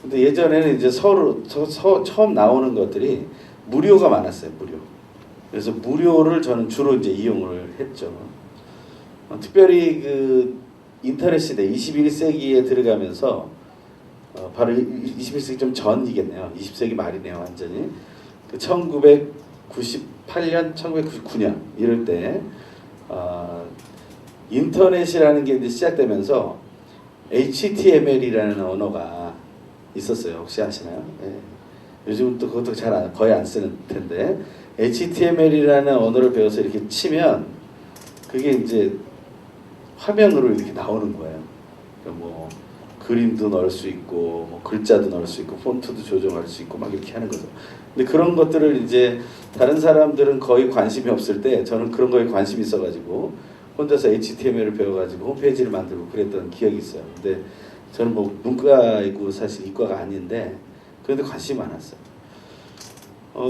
근데 예전에는 이제 처음 나오는 것들이 무료가 많았어요. 무료. 그래서 무료를 저는 주로 이제 이용을 했죠. 특별히 그 인터넷 시대 21세기에 들어가면서 바로 21세기 좀 전이겠네요. 20세기 말이네요. 완전히. 그 1998년, 1999년 이럴 때 인터넷이라는 게 이제 시작되면서 HTML이라는 언어가 있었어요. 혹시 아시나요? 예. 요즘은 또 그것도 거의 안 쓰는 텐데 HTML이라는 언어를 배워서 이렇게 치면 그게 이제 화면으로 이렇게 나오는 거예요. 그러니까 뭐 그림도 넣을 수 있고 뭐 글자도 넣을 수 있고 폰트도 조정할 수 있고 막 이렇게 하는 거죠. 근데 그런 것들을 이제 다른 사람들은 거의 관심이 없을 때 저는 그런 거에 관심이 있어가지고 혼자서 HTML을 배워가지고 홈페이지를 만들고 그랬던 기억이 있어요. 근데 저는 뭐 문과이고 사실 이과가 아닌데 그런데 관심이 많았어요.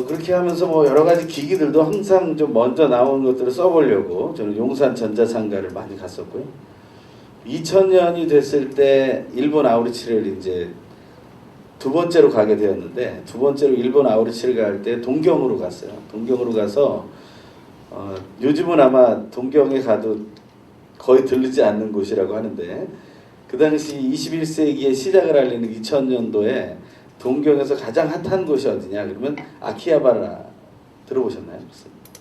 그렇게 하면서 뭐 여러 가지 기기들도 항상 좀 먼저 나온 것들을 써보려고 저는 용산 전자상가를 많이 갔었고요. 2000년이 됐을 때 일본 아우리치를 이제 두 번째로 가게 되었는데 두 번째로 일본 아우리치를 갈 때 동경으로 갔어요. 동경으로 가서 요즘은 아마 동경에 가도 거의 들르지 않는 곳이라고 하는데 그 당시 21세기의 시작을 알리는 2000년도에 동경에서 가장 핫한 곳이 어디냐 그러면 아키하바라 들어보셨나요?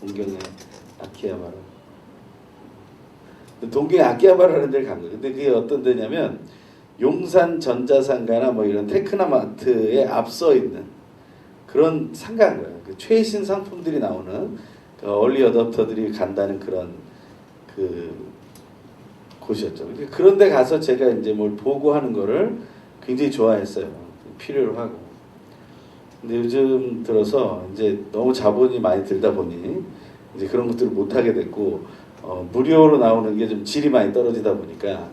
동경의 아키하바라. 동경의 아키하바라는 데를 간 거예요. 근데 그게 어떤 데냐면 용산 전자상가나 뭐 이런 테크노마트에 앞서 있는 그런 상가인 거예요. 그 최신 상품들이 나오는 그 얼리 어댑터들이 간다는 그런 그 곳이었죠. 그런 데 가서 제가 이제 뭘 보고 하는 거를 굉장히 좋아했어요. 필요로 하고. 근데 요즘 들어서 이제 너무 자본이 많이 들다 보니 이제 그런 것들을 못 하게 됐고 무료로 나오는 게 좀 질이 많이 떨어지다 보니까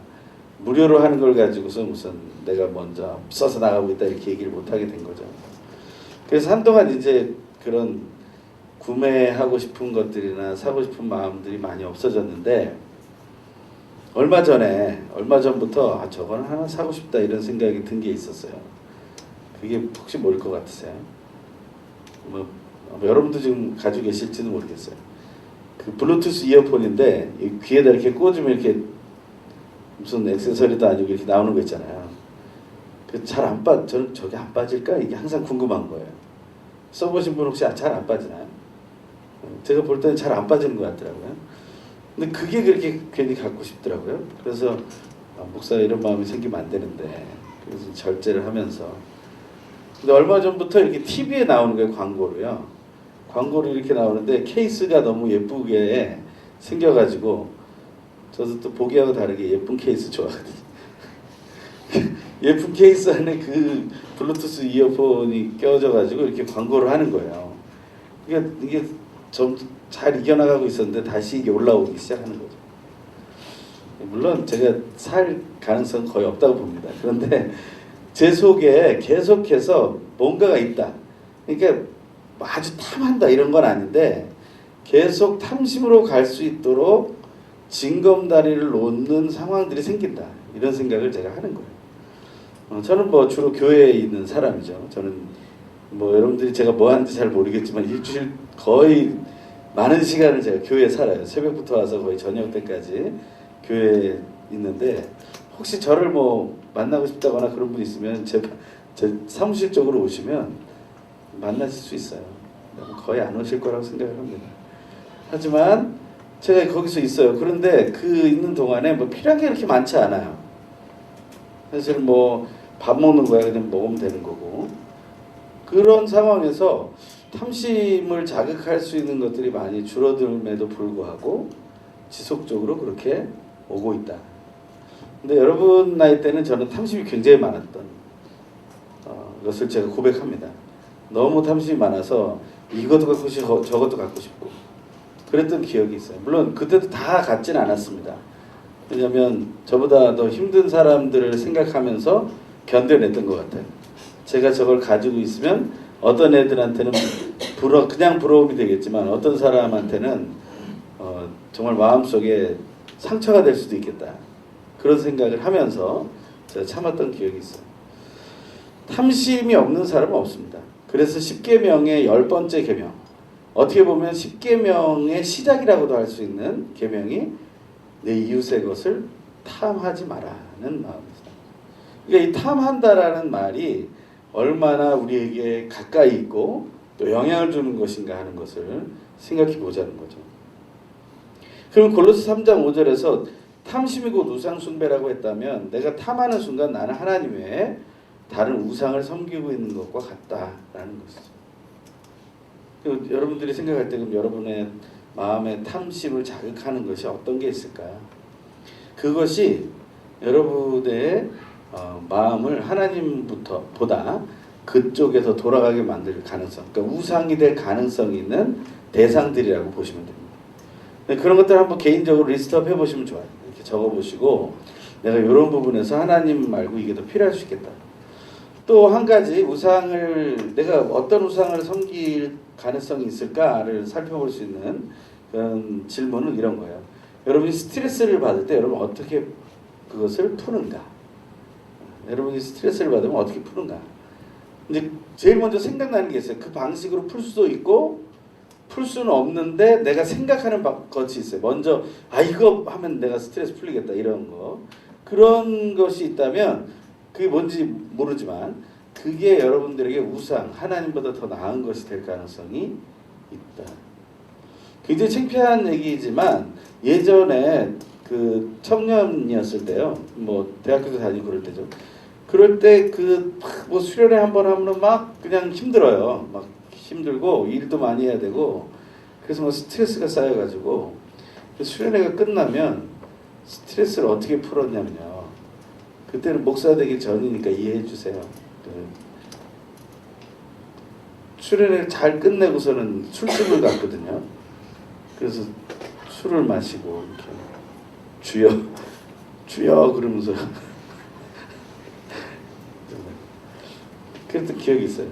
무료로 하는 걸 가지고서 무슨 내가 먼저 써서 나가고 있다 이렇게 얘기를 못 하게 된 거죠. 그래서 한동안 이제 그런 구매하고 싶은 것들이나 사고 싶은 마음들이 많이 없어졌는데 얼마 전부터 저거는 하나 사고 싶다 이런 생각이 든 게 있었어요. 그게 혹시 뭘 것 같으세요? 뭐 여러분도 지금 가지고 계실지는 모르겠어요. 그 블루투스 이어폰인데 귀에다 이렇게 꽂으면 이렇게 무슨 액세서리도 아니고 이렇게 나오는 거 있잖아요. 그 잘 안 저는 저게 안 빠질까? 이게 항상 궁금한 거예요. 써보신 분 혹시 잘 안 빠지나요? 제가 볼 때는 잘 안 빠지는 것 같더라고요. 근데 그게 그렇게 괜히 갖고 싶더라고요. 그래서 목사 이런 마음이 생기면 안 되는데 그래서 절제를 하면서 근데 얼마 전부터 이렇게 TV에 나오는 거예요, 광고로요. 광고로 이렇게 나오는데 케이스가 너무 예쁘게 생겨가지고 저도 또 보기하고 다르게 예쁜 케이스 좋아하거든요. 예쁜 케이스 안에 그 블루투스 이어폰이 껴져가지고 이렇게 광고를 하는 거예요. 이게 좀 잘 이겨나가고 있었는데 다시 이게 올라오기 시작하는 거죠. 물론 제가 살 가능성은 거의 없다고 봅니다. 그런데 제 속에 계속해서 뭔가가 있다. 그러니까 아주 탐한다 이런 건 아닌데 계속 탐심으로 갈 수 있도록 징검다리를 놓는 상황들이 생긴다. 이런 생각을 제가 하는 거예요. 저는 뭐 주로 교회에 있는 사람이죠. 저는 뭐 여러분들이 제가 뭐 하는지 잘 모르겠지만 일주일 거의 많은 시간을 제가 교회에 살아요. 새벽부터 와서 거의 저녁 때까지 교회에 있는데 혹시 저를 뭐 만나고 싶다거나 그런 분 있으면 제 사무실 쪽으로 오시면 만나실 수 있어요. 거의 안 오실 거라고 생각을 합니다. 하지만 제가 거기서 있어요. 그런데 그 있는 동안에 뭐 필요한 게 그렇게 많지 않아요. 사실 뭐 밥 먹는 거야 그냥 먹으면 되는 거고 그런 상황에서 탐심을 자극할 수 있는 것들이 많이 줄어들음에도 불구하고 지속적으로 그렇게 오고 있다. 근데 여러분 나이 때는 저는 탐심이 굉장히 많았던 것을 제가 고백합니다. 너무 탐심이 많아서 이것도 갖고 싶고 저것도 갖고 싶고 그랬던 기억이 있어요. 물론 그때도 다 갖진 않았습니다. 왜냐하면 저보다 더 힘든 사람들을 생각하면서 견뎌냈던 것 같아요. 제가 저걸 가지고 있으면 어떤 애들한테는 그냥 부러움이 되겠지만 어떤 사람한테는 정말 마음속에 상처가 될 수도 있겠다. 그런 생각을 하면서 제가 참았던 기억이 있어요. 탐심이 없는 사람은 없습니다. 그래서 10계명의 10번째 계명, 어떻게 보면 10계명의 시작이라고도 할 수 있는 계명이 내 이웃의 것을 탐하지 마라는 마음입니다. 그러니까 이 탐한다라는 말이 얼마나 우리에게 가까이 있고 또 영향을 주는 것인가 하는 것을 생각해 보자는 거죠. 그럼 골로새 3장 5절에서 탐심이 곧 우상 숭배라고 했다면 내가 탐하는 순간 나는 하나님 외에 다른 우상을 섬기고 있는 것과 같다라는 것이죠. 여러분들이 생각할 때 그럼 여러분의 마음의 탐심을 자극하는 것이 어떤 게 있을까요? 그것이 여러분의 마음을 하나님부터 보다 그쪽에서 돌아가게 만들 가능성, 그러니까 우상이 될 가능성이 있는 대상들이라고 보시면 됩니다. 그런 것들 한번 개인적으로 리스트업 해보시면 좋아요. 이렇게 적어보시고 내가 이런 부분에서 하나님 말고 이게 더 필요할 수 있겠다. 또 한 가지 우상을 내가 어떤 우상을 섬길 가능성이 있을까를 살펴볼 수 있는 그런 질문은 이런 거예요. 여러분이 스트레스를 받을 때 여러분 어떻게 그것을 푸는가? 여러분이 스트레스를 받으면 어떻게 푸는가? 이제 제일 먼저 생각나는 게 있어요. 그 방식으로 풀 수도 있고 풀 수는 없는데 내가 생각하는 것이 있어요. 먼저 이거 하면 내가 스트레스 풀리겠다 이런 거. 그런 것이 있다면 그게 뭔지 모르지만 그게 여러분들에게 우상, 하나님보다 더 나은 것이 될 가능성이 있다. 굉장히 창피한 얘기지만 예전에 그 청년이었을 때요. 뭐 대학교도 다니고 그럴 때죠. 그럴 때 그 뭐 수련회 한번 하면 막 그냥 힘들어요. 막 힘들고 일도 많이 해야 되고 그래서 뭐 스트레스가 쌓여가지고 수련회가 끝나면 스트레스를 어떻게 풀었냐면요. 그때는 목사 되기 전이니까 이해해 주세요. 수련회를 잘 끝내고서는 술집을 갔거든요. 그래서 술을 마시고 이렇게 주여 그러면서 그랬던 기억이 있어요.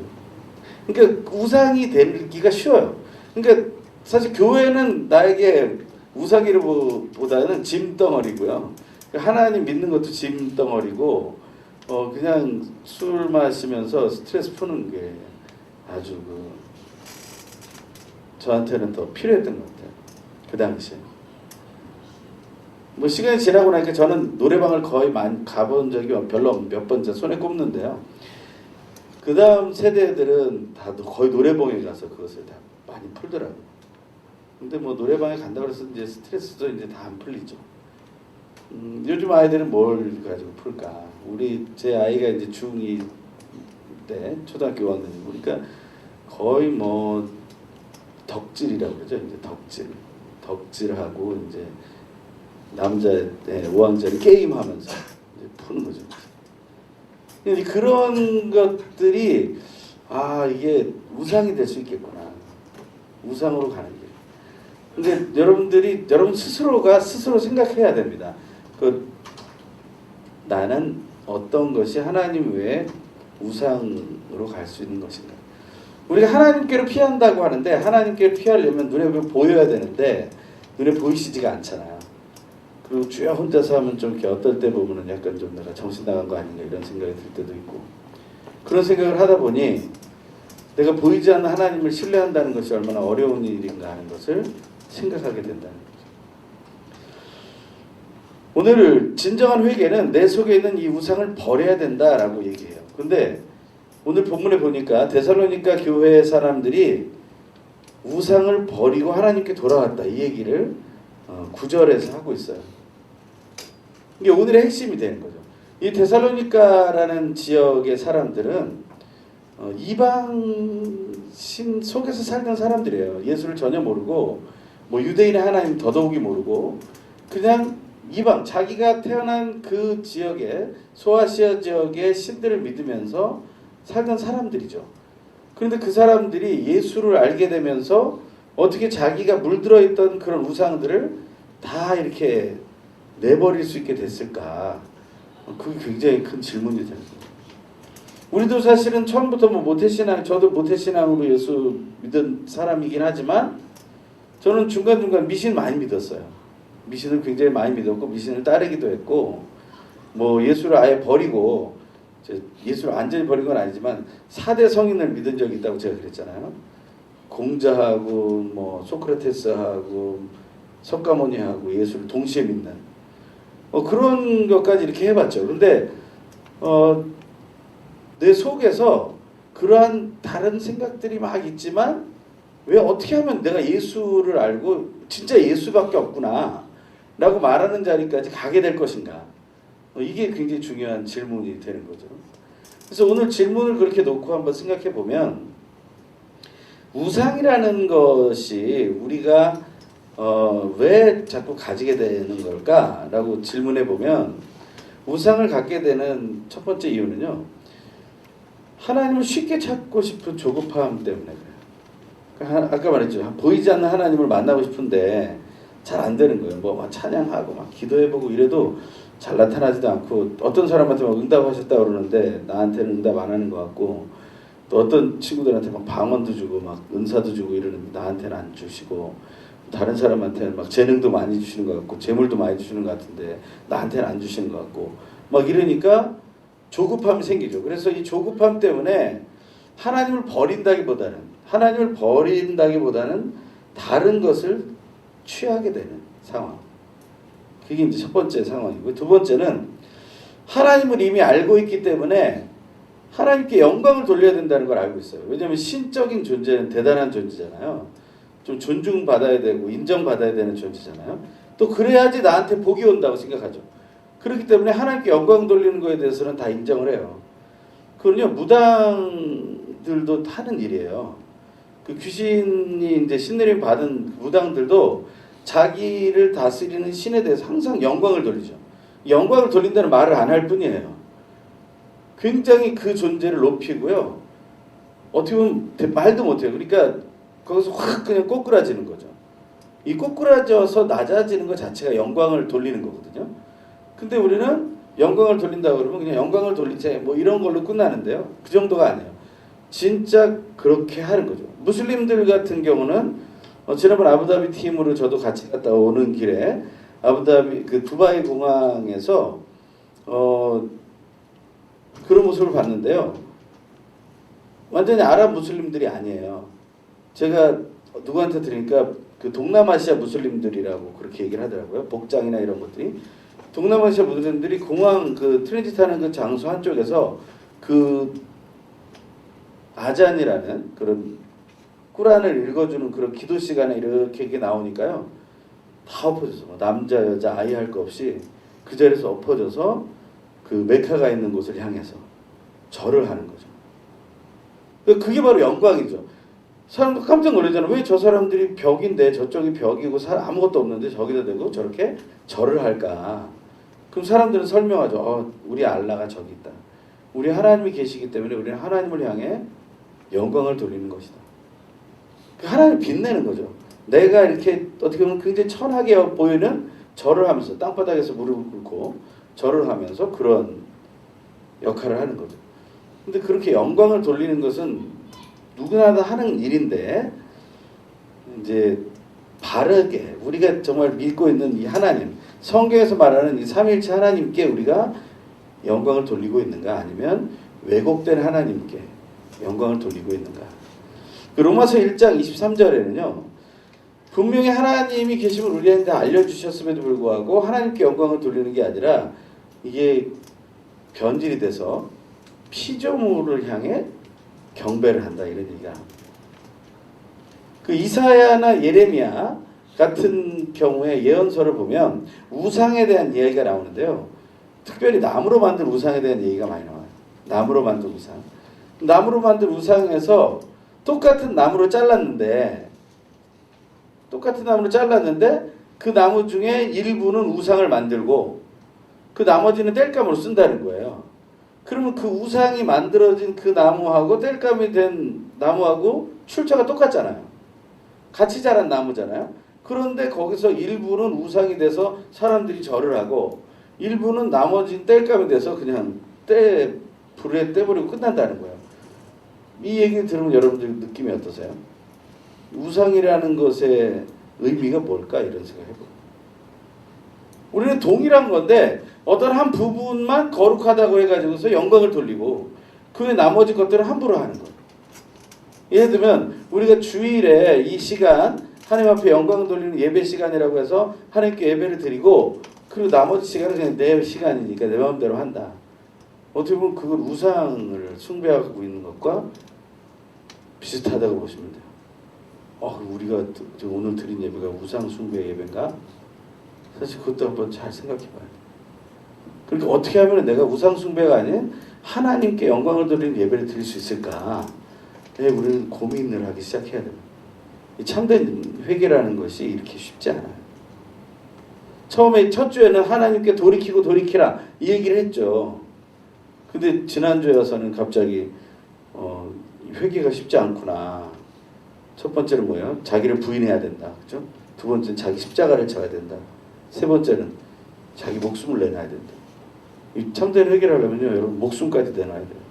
그러니까 우상이 되기가 쉬워요. 그러니까 사실 교회는 나에게 우상이보다는 짐덩어리고요. 하나님 믿는 것도 짐덩어리고 그냥 술 마시면서 스트레스 푸는 게 아주 저한테는 더 필요했던 것 같아요. 그 당시에. 뭐 시간이 지나고 나니까 저는 노래방을 거의 많이 가본 적이 별로 몇 번째 손에 꼽는데요. 그 다음 세대들은 다 거의 노래방에 가서 그것을 다 많이 풀더라고요. 근데 뭐 노래방에 간다고 해서 이제 스트레스도 이제 다 안 풀리죠. 요즘 아이들은 뭘 가지고 풀까? 제 아이가 이제 중2 때 초등학교 5학년 그러니까 거의 뭐 덕질이라고 그러죠. 이제 덕질하고 이제 남자의 5학년짜리 게임하면서 이제 푸는 거죠. 근데 그런 것들이 이게 우상이 될 수 있겠구나. 우상으로 가는 길. 근데 여러분 스스로가 스스로 생각해야 됩니다. 나는 어떤 것이 하나님 외에 우상으로 갈 수 있는 것인가? 우리가 하나님께로 피한다고 하는데 하나님께로 피하려면 눈에 보여야 되는데 눈에 보이시지가 않잖아요. 그리고 주야 혼자서 하면 좀 이렇게 어떨 때 보면은 약간 좀 내가 정신 나간 거 아닌가 이런 생각이 들 때도 있고 그런 생각을 하다 보니 내가 보이지 않는 하나님을 신뢰한다는 것이 얼마나 어려운 일인가 하는 것을 생각하게 된다는 거죠. 오늘 진정한 회개는 내 속에 있는 이 우상을 버려야 된다라고 얘기해요. 근데 오늘 본문에 보니까 데살로니가 교회 사람들이 우상을 버리고 하나님께 돌아왔다 이 얘기를 9절에서 하고 있어요. 이게 오늘의 핵심이 되는 거죠. 이 데살로니가라는 지역의 사람들은 이방신 속에서 살던 사람들이에요. 예수를 전혀 모르고 뭐 유대인의 하나님 더더욱이 모르고 그냥 이방 자기가 태어난 그 지역에 소아시아 지역의 신들을 믿으면서 살던 사람들이죠. 그런데 그 사람들이 예수를 알게 되면서 어떻게 자기가 물들어 있던 그런 우상들을 다 이렇게 내버릴 수 있게 됐을까? 그게 굉장히 큰 질문이 되는 거예요. 우리도 사실은 처음부터 뭐 모태신앙, 저도 모태신앙으로 예수 믿은 사람이긴 하지만 저는 중간중간 미신 많이 믿었어요. 미신을 굉장히 많이 믿었고 미신을 따르기도 했고 뭐 예수를 아예 버리고 예수를 완전히 버린 건 아니지만 4대 성인을 믿은 적이 있다고 제가 그랬잖아요. 공자하고 뭐 소크라테스하고 석가모니하고 예수를 동시에 믿는 그런 것까지 이렇게 해봤죠. 근데 내 속에서 그러한 다른 생각들이 막 있지만 왜 어떻게 하면 내가 예수를 알고 진짜 예수밖에 없구나 라고 말하는 자리까지 가게 될 것인가. 이게 굉장히 중요한 질문이 되는 거죠. 그래서 오늘 질문을 그렇게 놓고 한번 생각해 보면 우상이라는 것이 우리가 왜 자꾸 가지게 되는 걸까? 라고 질문해 보면 우상을 갖게 되는 첫 번째 이유는요. 하나님을 쉽게 찾고 싶은 조급함 때문에 그래요. 아까 말했죠. 보이지 않는 하나님을 만나고 싶은데 잘 안 되는 거예요. 뭐 찬양하고 막 기도해보고 이래도 잘 나타나지도 않고 어떤 사람한테 막 응답하셨다고 그러는데 나한테는 응답 안 하는 것 같고 또 어떤 친구들한테 막 방언도 주고 막 은사도 주고 이러는데 나한테는 안 주시고 다른 사람한테는 막 재능도 많이 주시는 것 같고 재물도 많이 주시는 것 같은데 나한테는 안 주시는 것 같고 막 이러니까 조급함이 생기죠. 그래서 이 조급함 때문에 하나님을 버린다기보다는 다른 것을 취하게 되는 상황. 그게 이제 첫 번째 상황이고 두 번째는 하나님을 이미 알고 있기 때문에 하나님께 영광을 돌려야 된다는 걸 알고 있어요. 왜냐하면 신적인 존재는 대단한 존재잖아요. 좀 존중받아야 되고 인정받아야 되는 존재잖아요. 또 그래야지 나한테 복이 온다고 생각하죠. 그렇기 때문에 하나님께 영광 돌리는 거에 대해서는 다 인정을 해요. 그건요 무당들도 하는 일이에요. 그 귀신이 이제 신내림 받은 무당들도 자기를 다스리는 신에 대해서 항상 영광을 돌리죠. 영광을 돌린다는 말을 안 할 뿐이에요. 굉장히 그 존재를 높이고요. 어떻게 보면 말도 못해요. 그러니까 거기서 확 그냥 꼬꾸라지는 거죠. 이 꼬꾸라져서 낮아지는 것 자체가 영광을 돌리는 거거든요. 근데 우리는 영광을 돌린다고 그러면 그냥 영광을 돌리자 뭐 이런 걸로 끝나는데요. 그 정도가 아니에요. 진짜 그렇게 하는 거죠. 무슬림들 같은 경우는 지난번 아부다비 팀으로 저도 같이 갔다 오는 길에 아부다비 그 두바이 공항에서 그런 모습을 봤는데요. 완전히 아랍 무슬림들이 아니에요. 제가 누구한테 들으니까 그 동남아시아 무슬림들이라고 그렇게 얘기를 하더라고요. 복장이나 이런 것들이. 동남아시아 무슬림들이 공항 그 트랜지트하는 그 장소 한쪽에서 그 아잔이라는 그런 꾸란을 읽어주는 그런 기도 시간에 이렇게 나오니까요. 다 엎어져서 남자 여자 아이 할 거 없이 그 자리에서 엎어져서 그 메카가 있는 곳을 향해서 절을 하는 거죠. 그게 바로 영광이죠. 사람도 깜짝 놀라잖아. 왜 저 사람들이 벽인데 저쪽이 벽이고 아무것도 없는데 저기다 대고 저렇게 절을 할까? 그럼 사람들은 설명하죠. 우리 알라가 저기 있다. 우리 하나님이 계시기 때문에 우리는 하나님을 향해 영광을 돌리는 것이다. 하나님을 빛내는 거죠. 내가 이렇게 어떻게 보면 굉장히 천하게 보이는 절을 하면서 땅바닥에서 무릎을 꿇고 절을 하면서 그런 역할을 하는 거죠. 근데 그렇게 영광을 돌리는 것은 누구나 다 하는 일인데 이제 바르게 우리가 정말 믿고 있는 이 하나님, 성경에서 말하는 이 삼위일체 하나님께 우리가 영광을 돌리고 있는가, 아니면 왜곡된 하나님께 영광을 돌리고 있는가. 그 로마서 1장 23절에는요. 분명히 하나님이 계심을 우리한테 알려주셨음에도 불구하고 하나님께 영광을 돌리는 게 아니라 이게 변질이 돼서 피조물을 향해 경배를 한다, 이런 얘기가 합니다. 그 이사야나 예레미야 같은 경우에 예언서를 보면 우상에 대한 이야기가 나오는데요. 특별히 나무로 만든 우상에 대한 얘기가 많이 나와요. 나무로 만든 우상. 나무로 만든 우상에서 똑같은 나무를 잘랐는데 그 나무 중에 일부는 우상을 만들고 그 나머지는 땔감으로 쓴다는 거예요. 그러면 그 우상이 만들어진 그 나무하고 땔감이 된 나무하고 출처가 똑같잖아요. 같이 자란 나무잖아요. 그런데 거기서 일부는 우상이 돼서 사람들이 절을 하고 일부는 나머지 땔감이 돼서 그냥 불에 떼버리고 끝난다는 거예요. 이 얘기를 들으면 여러분들 느낌이 어떠세요? 우상이라는 것의 의미가 뭘까, 이런 생각 해보고. 우리는 동일한 건데 어떤 한 부분만 거룩하다고 해가지고서 영광을 돌리고 그 외 나머지 것들은 함부로 하는 거예요. 예를 들면 우리가 주일에 이 시간 하나님 앞에 영광을 돌리는 예배 시간이라고 해서 하나님께 예배를 드리고 그리고 나머지 시간은 그냥 내 시간이니까 내 마음대로 한다. 어떻게 보면 그걸 우상을 숭배하고 있는 것과 비슷하다고 보시면 돼요. 우리가 오늘 드린 예배가 우상 숭배 예배인가? 사실 그것도 한번 잘 생각해 봐야 돼요. 그러니까 어떻게 하면 내가 우상 숭배가 아닌 하나님께 영광을 돌리는 예배를 드릴 수 있을까? 우리는 고민을 하기 시작해야 돼요. 이 참된 회개라는 것이 이렇게 쉽지 않아요. 처음에 첫 주에는 하나님께 돌이키라 이 얘기를 했죠. 근데 지난주에 와서는 갑자기 회개가 쉽지 않구나. 첫 번째는 뭐예요? 자기를 부인해야 된다. 그렇죠? 두 번째는 자기 십자가를 져야 된다. 세 번째는 자기 목숨을 내놔야 된다. 이 참된 회개를 하려면요, 여러분 목숨까지 내놔야 돼요.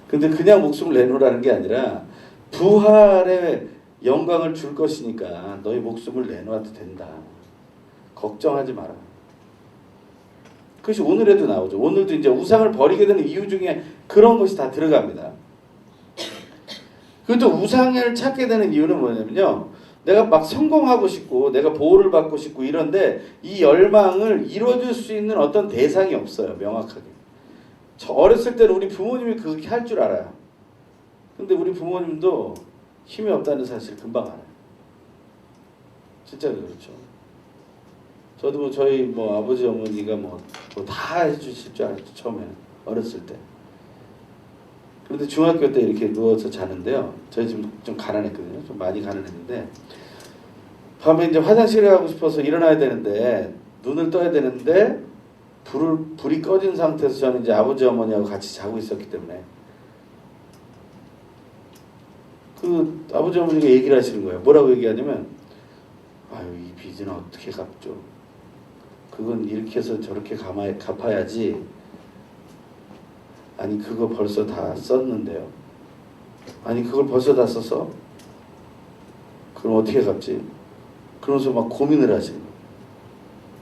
근데 그냥 목숨을 내놓으라는 게 아니라 부활의 영광을 줄 것이니까 너희 목숨을 내놔도 된다. 걱정하지 마라. 그것이 오늘에도 나오죠. 오늘도 이제 우상을 버리게 되는 이유 중에 그런 것이 다 들어갑니다. 그리고 또 우상을 찾게 되는 이유는 뭐냐면요. 내가 막 성공하고 싶고 내가 보호를 받고 싶고 이런데 이 열망을 이루어줄 수 있는 어떤 대상이 없어요. 명확하게. 저 어렸을 때는 우리 부모님이 그렇게 할 줄 알아요. 근데 우리 부모님도 힘이 없다는 사실 금방 알아요. 진짜 그렇죠. 저도 저희 아버지 어머니가 다 해주실 줄 알았죠. 처음에 어렸을 때. 그런데 중학교 때 이렇게 누워서 자는데요. 저희 집 좀 가난했거든요. 좀 많이 가난했는데 밤에 이제 화장실에 가고 싶어서 일어나야 되는데 눈을 떠야 되는데 불이 꺼진 상태에서 저는 이제 아버지 어머니하고 같이 자고 있었기 때문에 그 아버지 어머니가 얘기를 하시는 거예요. 뭐라고 얘기하냐면 이 빚은 어떻게 갚죠? 그건 이렇게 해서 저렇게 갚아야지. 아니 그거 벌써 다 썼는데요. 아니 그걸 벌써 다 써서 그럼 어떻게 갚지? 그러면서 막 고민을 하시는 거예요.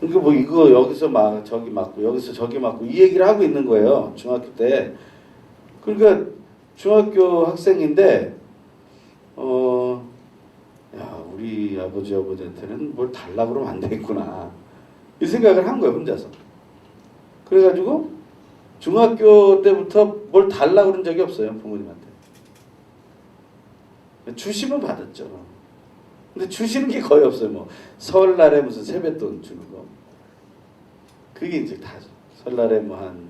그러니까 이거 여기서 막 저기 맞고 여기서 저기 맞고 이 얘기를 하고 있는 거예요. 중학교 때. 그러니까 중학교 학생인데 우리 아버지 어머니한테는 뭘 달라고 그러면 안 되겠구나 이 생각을 한 거예요. 혼자서. 그래가지고 중학교 때부터 뭘 달라고 그런 적이 없어요. 부모님한테. 주시면 받았죠. 근데 주시는 게 거의 없어요. 설날에 무슨 세뱃돈 주는 거. 그게 이제 다죠. 설날에 한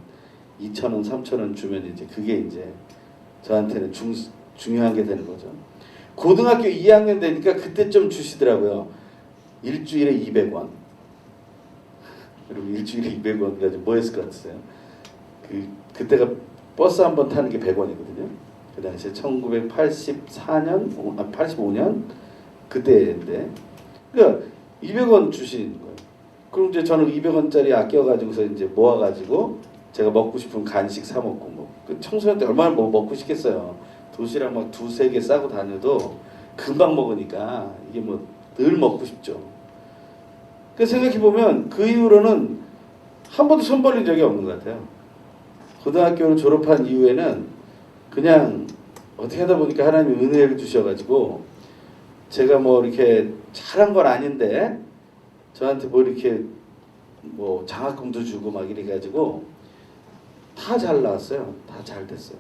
2,000원, 3,000원 주면 이제 그게 이제 저한테는 중요한 게 되는 거죠. 고등학교 2학년 되니까 그때 좀 주시더라고요. 일주일에 200원. 그리고 일주일에 200원 가지고 뭐 했을 것 같으세요? 그때가 버스 한 번 타는 게 100원이거든요. 그 당시에 1984년, 85년 그때인데, 그러니까 200원 주시는 거예요. 그럼 이제 저는 200원짜리 아껴가지고서 이제 모아가지고 제가 먹고 싶은 간식 사 먹고 뭐 청소년 때 얼마나 뭐 먹고 싶겠어요. 도시락 막 2-3개 싸고 다녀도 금방 먹으니까 이게 뭐 늘 먹고 싶죠. 그 생각해 보면 그 이후로는 한 번도 손 벌린 적이 없는 것 같아요. 고등학교를 졸업한 이후에는 그냥 어떻게 하다 보니까 하나님이 은혜를 주셔가지고 제가 뭐 이렇게 잘한 건 아닌데 저한테 뭐 이렇게 뭐 장학금도 주고 막 이래가지고 다 잘 나왔어요. 다 잘 됐어요.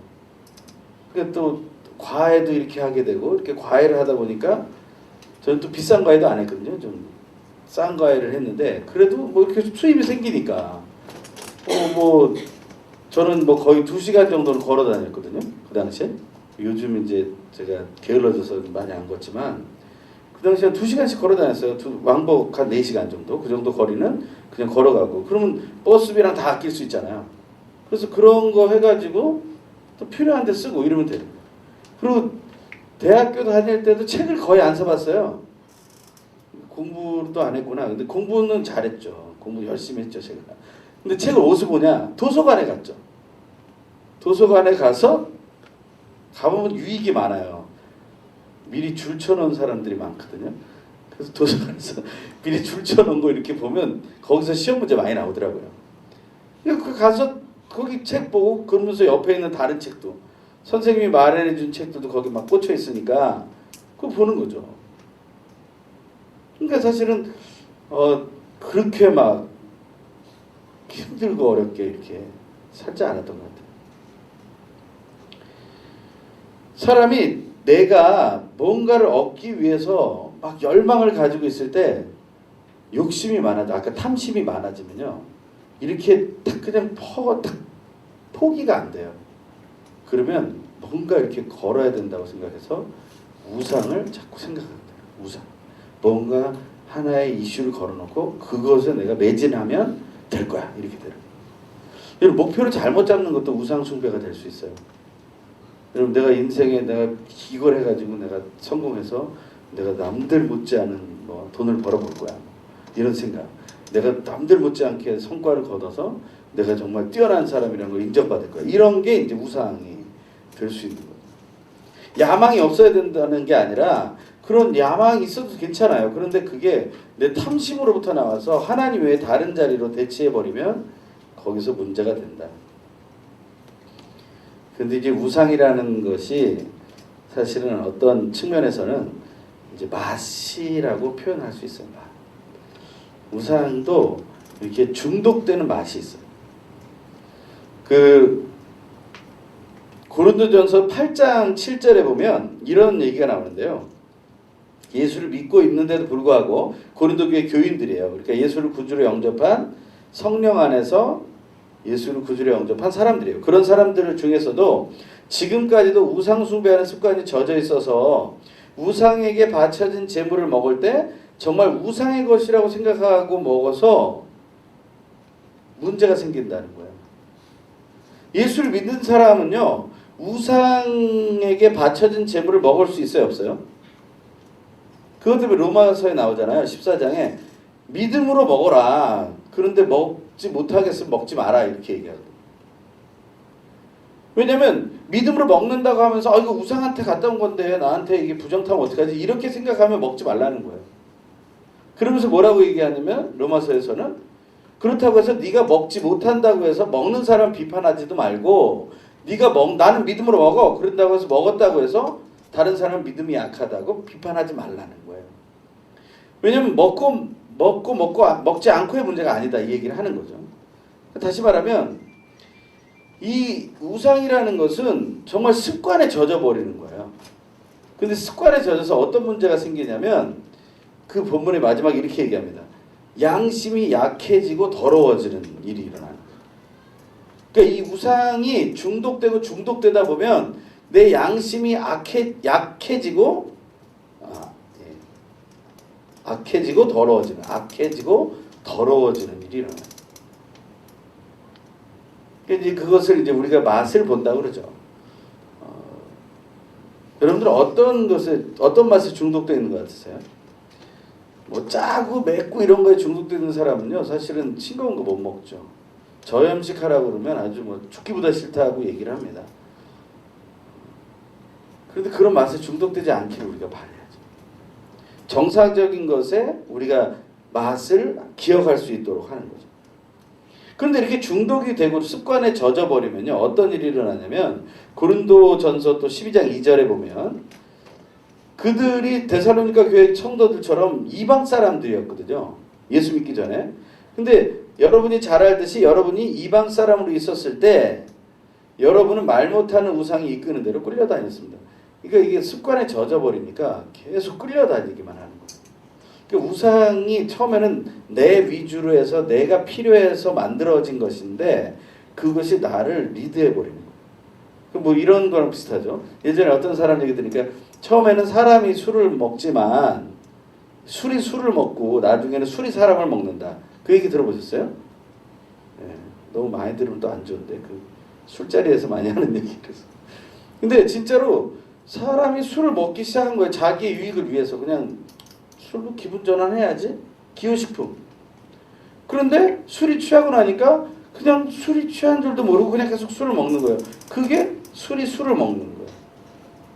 그러니까 또 과외도 이렇게 하게 되고 이렇게 과외를 하다 보니까 저는 또 비싼 과외도 안 했거든요. 좀 싼 과외를 했는데 그래도 뭐 이렇게 수입이 생기니까 뭐 저는 뭐 거의 2시간 정도는 걸어 다녔거든요. 그 당시에. 요즘 이제 제가 게을러져서 많이 안 걷지만 그 당시에 2시간씩 걸어 다녔어요. 왕복 한 4시간 정도. 그 정도 거리는 그냥 걸어가고. 그러면 버스비랑 다 아낄 수 있잖아요. 그래서 그런 거 해가지고 또 필요한 데 쓰고 이러면 돼요. 그리고 대학교 다닐 때도 책을 거의 안 사봤어요. 공부도 안 했구나. 근데 공부는 잘했죠. 공부 열심히 했죠, 제가. 근데 책을 어디서 보냐? 도서관에 갔죠. 도서관에 가서 가보면 유익이 많아요. 미리 줄 쳐놓은 사람들이 많거든요. 그래서 도서관에서 미리 줄 쳐놓은 거 이렇게 보면 거기서 시험 문제 많이 나오더라고요. 그 가서 거기 책 보고 그러면서 옆에 있는 다른 책도 선생님이 마련해준 책들도 거기 막 꽂혀 있으니까 그거 보는 거죠. 그러니까 사실은 그렇게 막 힘들고 어렵게 이렇게 살지 않았던 것 같아요. 사람이 내가 뭔가를 얻기 위해서 막 열망을 가지고 있을 때 욕심이 많아져. 아까 탐심이 많아지면요. 이렇게 딱 그냥 딱 포기가 안 돼요. 그러면 뭔가 이렇게 걸어야 된다고 생각해서 우상을 자꾸 생각합니다. 우상. 뭔가 하나의 이슈를 걸어놓고 그것에 내가 매진하면 될 거야. 이렇게 되는 거예요. 목표를 잘못 잡는 것도 우상 숭배가 될 수 있어요. 여러분 내가 인생에 내가 이걸 해가지고 내가 성공해서 내가 남들 못지않은 뭐 돈을 벌어볼 거야. 이런 생각. 내가 남들 못지않게 성과를 거둬서 내가 정말 뛰어난 사람이라는 걸 인정받을 거야. 이런 게 이제 우상이 될 수 있는 거예요. 야망이 없어야 된다는 게 아니라 그런 야망이 있어도 괜찮아요. 그런데 그게 내 탐심으로부터 나와서 하나님 외에 다른 자리로 대체해버리면 거기서 문제가 된다. 근데 이제 우상이라는 것이 사실은 어떤 측면에서는 이제 맛이라고 표현할 수 있어요. 맛. 우상도 이렇게 중독되는 맛이 있어요. 고린도전서 8장 7절에 보면 이런 얘기가 나오는데요. 예수를 믿고 있는데도 불구하고 고린도 교회 교인들이에요. 그러니까 예수를 구주로 영접한 성령 안에서 예수를 구주로 영접한 사람들이에요. 그런 사람들 중에서도 지금까지도 우상 숭배하는 습관이 젖어 있어서 우상에게 바쳐진 제물을 먹을 때 정말 우상의 것이라고 생각하고 먹어서 문제가 생긴다는 거예요. 예수를 믿는 사람은요, 우상에게 바쳐진 제물을 먹을 수 있어요, 없어요? 그것 때문에 로마서에 나오잖아요. 14장에 믿음으로 먹어라. 그런데 먹지 못하겠으면 먹지 마라. 이렇게 얘기하거든요. 왜냐면 믿음으로 먹는다고 하면서 이거 우상한테 갔다 온 건데 나한테 이게 부정타면 어떡하지? 이렇게 생각하면 먹지 말라는 거예요. 그러면서 뭐라고 얘기하냐면 로마서에서는 그렇다고 해서 네가 먹지 못한다고 해서 먹는 사람 비판하지도 말고 나는 믿음으로 먹어. 그런다고 해서 먹었다고 해서 다른 사람 믿음이 약하다고 비판하지 말라는 거예요. 왜냐면 먹지 않고의 문제가 아니다 이 얘기를 하는 거죠. 다시 말하면 이 우상이라는 것은 정말 습관에 젖어버리는 거예요. 근데 습관에 젖어서 어떤 문제가 생기냐면 그 본문의 마지막에 이렇게 얘기합니다. 양심이 약해지고 더러워지는 일이 일어나는 거예요. 그러니까 이 우상이 중독되다 보면 내 양심이 약해지고 악해지고 더러워지는 일이 일어나요. 이제 그것을 이제 우리가 맛을 본다고 그러죠. 여러분들 어떤 맛에 중독되어 있는 것 같으세요? 뭐 짜고 맵고 이런 거에 중독되어 있는 사람은요, 사실은 싱거운 거 못 먹죠. 저염식 하라고 그러면 아주 뭐 죽기보다 싫다고 얘기를 합니다. 그런데 그런 맛에 중독되지 않기를 우리가 바라야죠. 정상적인 것에 우리가 맛을 기억할 수 있도록 하는 거죠. 그런데 이렇게 중독이 되고 습관에 젖어버리면요, 어떤 일이 일어나냐면 고린도전서 또 12장 2절에 보면 그들이 데살로니가 교회 성도들처럼 이방 사람들이었거든요. 예수 믿기 전에. 근데 여러분이 잘 알듯이 여러분이 이방 사람으로 있었을 때 여러분은 말 못하는 우상이 이끄는 대로 끌려다녔습니다. 그러니까 이게 습관에 젖어버리니까 계속 끌려다니기만 하는 거예요. 그러니까 우상이 처음에는 내 위주로 해서 내가 필요해서 만들어진 것인데 그것이 나를 리드해버리는 거예요. 뭐 이런 거랑 비슷하죠. 예전에 어떤 사람 얘기 들으니까 처음에는 사람이 술을 먹지만 술이 술을 먹고 나중에는 술이 사람을 먹는다. 그 얘기 들어보셨어요? 네, 너무 많이 들으면 또 안 좋은데 그 술자리에서 많이 하는 얘기라서. 근데 진짜로 사람이 술을 먹기 시작한 거예요. 자기의 유익을 위해서. 그냥 술로 기분 전환해야지. 기호식품. 그런데 술이 취하고 나니까 그냥 술이 취한 줄도 모르고 그냥 계속 술을 먹는 거예요. 그게 술이 술을 먹는 거예요.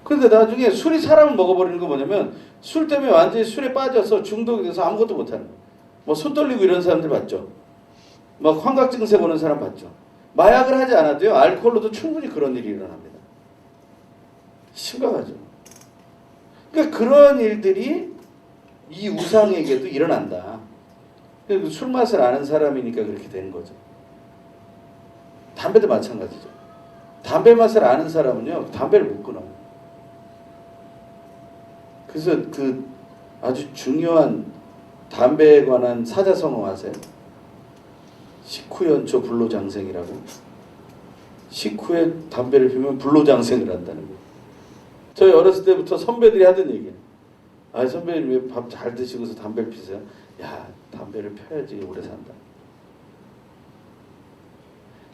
그런데 나중에 술이 사람을 먹어버리는 거 뭐냐면 술 때문에 완전히 술에 빠져서 중독이 돼서 아무것도 못하는 거예요. 뭐 손 떨리고 이런 사람들 봤죠. 막 환각 증세 보는 사람 봤죠. 마약을 하지 않아도요, 알코올로도 충분히 그런 일이 일어납니다. 심각하죠. 그러니까 그런 일들이 이 우상에게도 일어난다. 술 맛을 아는 사람이니까 그렇게 되는 거죠. 담배도 마찬가지죠. 담배 맛을 아는 사람은요, 담배를 못 끊어요. 그래서 그 아주 중요한 담배에 관한 사자성어 아세요? 식후연초 불로장생이라고. 식후에 담배를 피우면 불로장생을 한다는 거예요. 저희 어렸을 때부터 선배들이 하던 얘기예요. 아, 선배님 왜 밥 잘 드시고서 담배를 피세요? 야, 담배를 펴야지 오래 산다.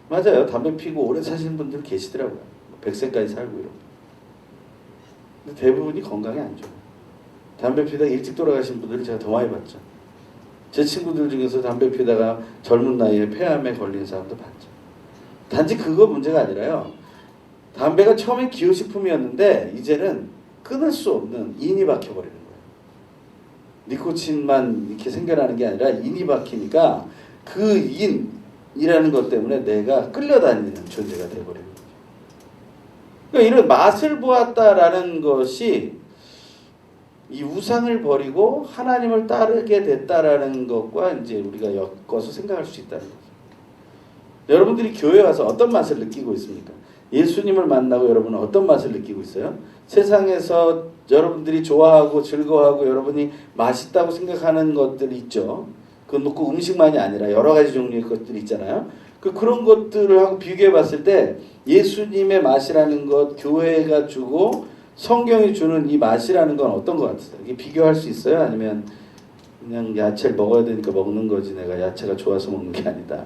맞아요. 담배 피고 오래 사시는 분들 계시더라고요. 100세까지 살고 이러고. 근데 대부분이 건강에 안 좋아요. 담배 피다가 일찍 돌아가신 분들을 제가 더 많이 봤죠. 제 친구들 중에서 담배 피다가 젊은 나이에 폐암에 걸린 사람도 봤죠. 단지 그거 문제가 아니라요. 담배가 처음엔 기호식품이었는데 이제는 끊을 수 없는 인이 박혀버리는 거예요. 니코틴만 이렇게 생겨나는 게 아니라 인이 박히니까 그 인이라는 것 때문에 내가 끌려다니는 존재가 돼버리는 거죠. 그러니까 이런 맛을 보았다라는 것이 이 우상을 버리고 하나님을 따르게 됐다라는 것과 이제 우리가 엮어서 생각할 수 있다는 거죠. 여러분들이 교회 와서 어떤 맛을 느끼고 있습니까? 예수님을 만나고 여러분은 어떤 맛을 느끼고 있어요? 세상에서 여러분들이 좋아하고 즐거워하고 여러분이 맛있다고 생각하는 것들이 있죠. 그건 꼭 음식만이 아니라 여러 가지 종류의 것들이 있잖아요. 그런 것들을 하고 비교해 봤을 때 예수님의 맛이라는 것, 교회가 주고 성경이 주는 이 맛이라는 건 어떤 것 같으세요? 이게 비교할 수 있어요? 아니면 그냥 야채를 먹어야 되니까 먹는 거지 내가 야채가 좋아서 먹는 게 아니다.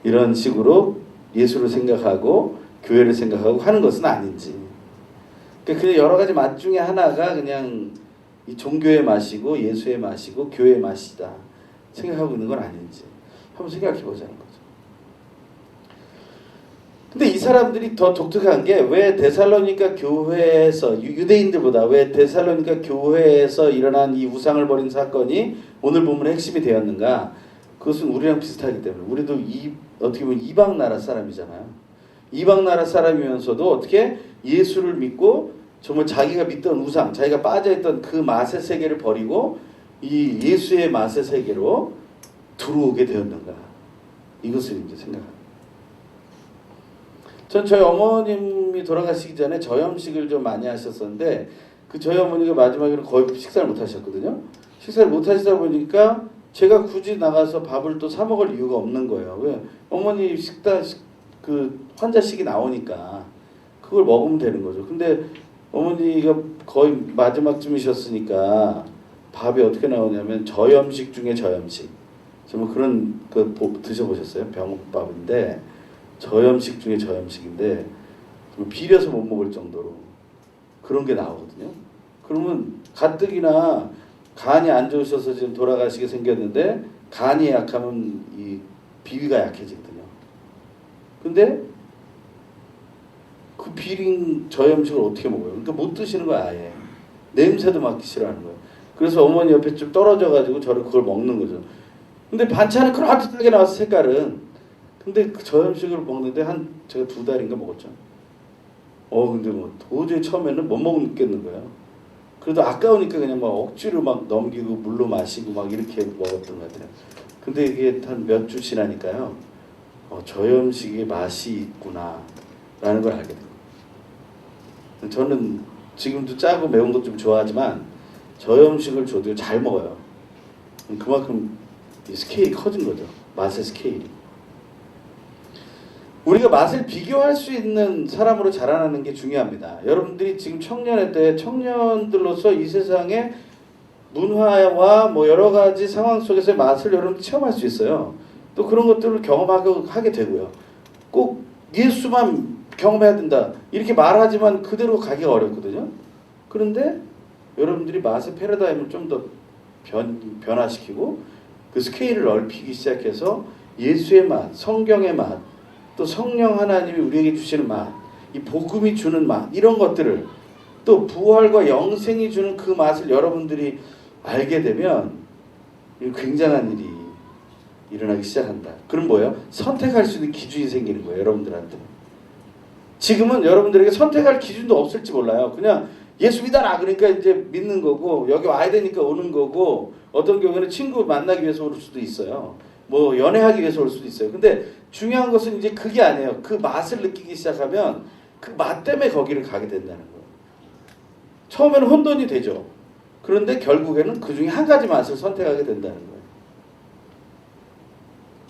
이런 식으로 예수를 생각하고 교회를 생각하고 하는 것은 아닌지. 그냥 여러 가지 맛 중에 하나가 그냥 이 종교의 맛이고 예수의 맛이고 교회의 맛이다 생각하고 있는 건 아닌지 한번 생각해 보자는 거죠. 근데 이 사람들이 더 독특한 게 왜 데살로니가 교회에서 유대인들보다 왜 데살로니가 교회에서 일어난 이 우상을 버린 사건이 오늘 본문의 핵심이 되었는가? 그것은 우리랑 비슷하기 때문에 우리도 어떻게 보면 이방 나라 사람이잖아요. 이방 나라 사람이면서도 어떻게 예수를 믿고 정말 자기가 믿던 우상, 자기가 빠져있던 그 맛의 세계를 버리고 이 예수의 맛의 세계로 들어오게 되었는가? 이것을 이제 생각합니다. 전 저희 어머님이 돌아가시기 전에 저염식을 좀 많이 하셨었는데 그 저희 어머니가 마지막으로 거의 식사를 못 하셨거든요. 식사를 못 하시다 보니까 제가 굳이 나가서 밥을 또 사 먹을 이유가 없는 거예요. 왜? 어머니 그 환자식이 나오니까 그걸 먹으면 되는 거죠. 근데 어머니가 거의 마지막쯤이셨으니까 밥이 어떻게 나오냐면 저염식 중에 저염식. 정말 그런 그 드셔보셨어요? 병밥인데 저염식 중에 저염식인데 비려서 못 먹을 정도로 그런 게 나오거든요. 그러면 가뜩이나 간이 안 좋으셔서 지금 돌아가시게 생겼는데 간이 약하면 이 비위가 약해지거든요. 근데 그 비린 저염식을 어떻게 먹어요? 그러니까 못 드시는 거야 아예. 냄새도 맡기 싫어하는 거예요. 그래서 어머니 옆에 좀 떨어져가지고 저를 그걸 먹는 거죠. 근데 반찬은 그렇게 나와서 색깔은. 근데 그 저염식을 먹는데 제가 2달인가 먹었죠. 근데 뭐 도저히 처음에는 못 먹겠는 거예요. 그래도 아까우니까 그냥 막 억지로 막 넘기고 물로 마시고 막 이렇게 먹었던 것 같아요. 근데 이게 한 몇 주 지나니까요. 저염식의 맛이 있구나 라는 걸 알게 돼요. 저는 지금도 짜고 매운 것 좀 좋아하지만 저염식을 줘도 잘 먹어요. 그만큼 스케일이 커진 거죠. 맛의 스케일이. 우리가 맛을 비교할 수 있는 사람으로 자라나는 게 중요합니다. 여러분들이 지금 청년의 때 청년들로서 이 세상의 문화와 뭐 여러 가지 상황 속에서의 맛을 여러분 체험할 수 있어요. 또 그런 것들을 하게 되고요. 꼭 예수만 경험해야 된다 이렇게 말하지만 그대로 가기가 어렵거든요. 그런데 여러분들이 맛의 패러다임을 좀 더 변화시키고 그 스케일을 넓히기 시작해서 예수의 맛, 성경의 맛, 또 성령 하나님이 우리에게 주시는 맛, 이 복음이 주는 맛 이런 것들을 또 부활과 영생이 주는 그 맛을 여러분들이 알게 되면 굉장한 일이 일어나기 시작한다. 그럼 뭐예요? 선택할 수 있는 기준이 생기는 거예요. 여러분들한테. 지금은 여러분들에게 선택할 기준도 없을지 몰라요. 그냥 예수 믿어라 그러니까 이제 믿는 거고 여기 와야 되니까 오는 거고 어떤 경우에는 친구 만나기 위해서 올 수도 있어요. 뭐 연애하기 위해서 올 수도 있어요. 근데 중요한 것은 이제 그게 아니에요. 그 맛을 느끼기 시작하면 그 맛 때문에 거기를 가게 된다는 거예요. 처음에는 혼돈이 되죠. 그런데 결국에는 그 중에 한 가지 맛을 선택하게 된다는 거예요.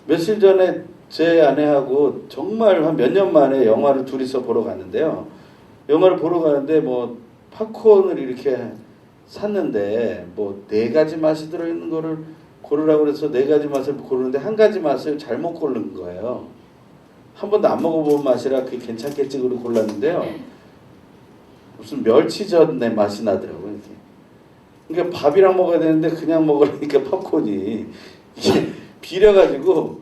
며칠 전에 제 아내하고 정말 한 몇 년 만에 영화를 둘이서 보러 갔는데요. 영화를 보러 가는데 뭐 팝콘을 이렇게 샀는데 뭐 4가지 맛이 들어있는 거를 고르라고 그래서 4가지 맛을 고르는데 한 가지 맛을 잘못 고른 거예요. 한 번도 안 먹어본 맛이라 그게 괜찮겠지 그러고 골랐는데요. 무슨 멸치젓의 맛이 나더라고요. 이렇게. 그러니까 밥이랑 먹어야 되는데 그냥 먹으니까 팝콘이 이게 비려가지고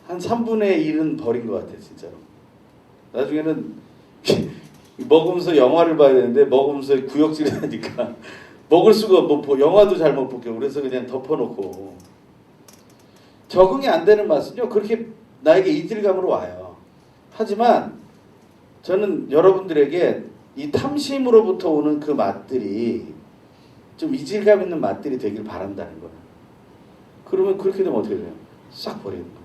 한 3분의 1은 버린 것 같아요. 진짜로. 나중에는 먹으면서 영화를 봐야 되는데 먹으면서 구역질을 하니까 먹을 수가 뭐 영화도 잘 못 볼게요. 그래서 그냥 덮어놓고 적응이 안 되는 맛은요. 그렇게 나에게 이질감으로 와요. 하지만 저는 여러분들에게 이 탐심으로부터 오는 그 맛들이 좀 이질감 있는 맛들이 되길 바란다는 거예요. 그러면 그렇게 되면 어떻게 돼요? 싹 버리는 거죠.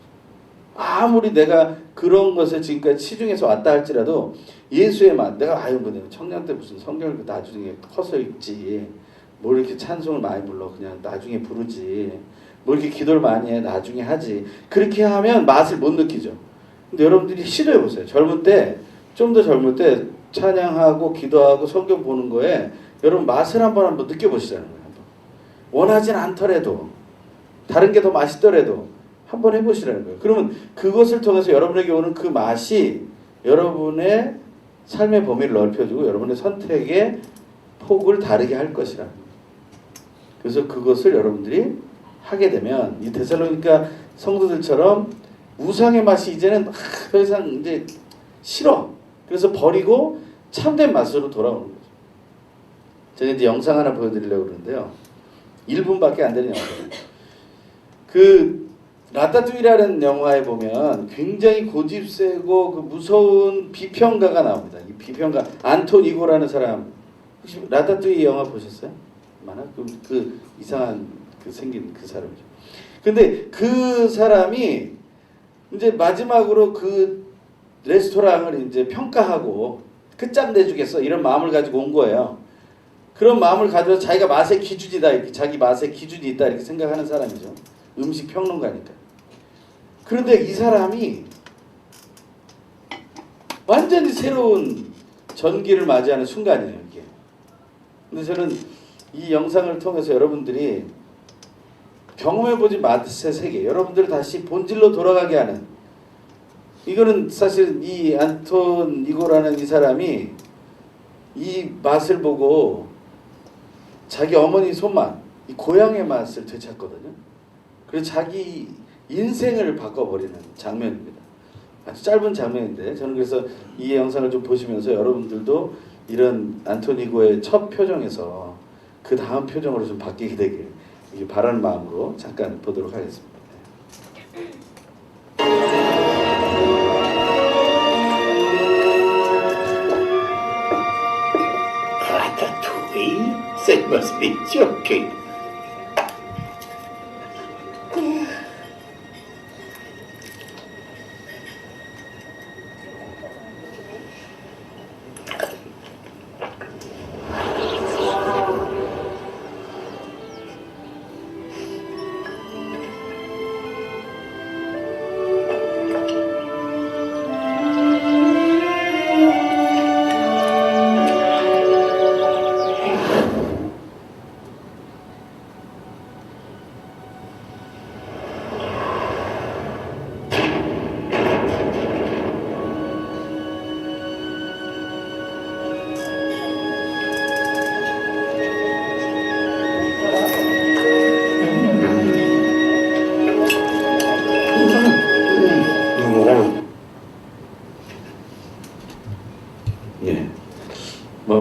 아무리 내가 그런 것에 지금까지 치중해서 왔다 할지라도 예수의 맛, 내가 뭐 내가 청년 때 무슨 성경을 나중에 커서 읽지, 뭐 이렇게 찬송을 많이 불러 그냥 나중에 부르지, 뭐 이렇게 기도를 많이 해 나중에 하지, 그렇게 하면 맛을 못 느끼죠. 근데 여러분들이 시도해 보세요. 젊을 때, 좀 더 젊을 때 찬양하고 기도하고 성경 보는 거에 여러분 맛을 한번 느껴보시자는 거예요. 한번. 원하진 않더라도 다른 게 더 맛있더라도 한번 해보시라는 거예요. 그러면 그것을 통해서 여러분에게 오는 그 맛이 여러분의 삶의 범위를 넓혀주고 여러분의 선택의 폭을 다르게 할 것이라는 거예요. 그래서 그것을 여러분들이 하게 되면 이 데살로니가 성도들처럼 우상의 맛이 이제는 더 이상 이제 싫어. 그래서 버리고 참된 맛으로 돌아오는 거죠. 제가 이제 영상 하나 보여드리려고 그러는데요. 1분밖에 안 되는 영상이에요. 그 라따뚜이라는 영화에 보면 굉장히 고집세고 그 무서운 비평가가 나옵니다. 이 비평가 안톤 이고라는 사람 혹시 라따뚜이 영화 보셨어요? 많아? 그 이상한 그 생긴 그 사람이죠. 근데 그 사람이 이제 마지막으로 그 레스토랑을 이제 평가하고 끝장내주겠어 이런 마음을 가지고 온 거예요. 그런 마음을 가져서 자기가 맛의 기준이다 이렇게 자기 맛의 기준이 있다 이렇게 생각하는 사람이죠. 음식 평론가니까. 그런데 이 사람이 완전히 새로운 전기를 맞이하는 순간이에요, 이게. 근데 저는 이 영상을 통해서 여러분들이 경험해보지 맛의 세계, 여러분들을 다시 본질로 돌아가게 하는, 이거는 사실 이 안톤 이고라는 이 사람이 이 맛을 보고 자기 어머니 손맛, 이 고향의 맛을 되찾거든요. 그래서 자기 인생을 바꿔버리는 장면입니다. 아주 짧은 장면인데 저는 그래서 이 영상을 좀 보시면서 여러분들도 이런 안톤 이고의 첫 표정에서 그 다음 표정으로 좀 바뀌게 되길 바라는 마음으로 잠깐 보도록 하겠습니다. Ratatouille? That must be joking.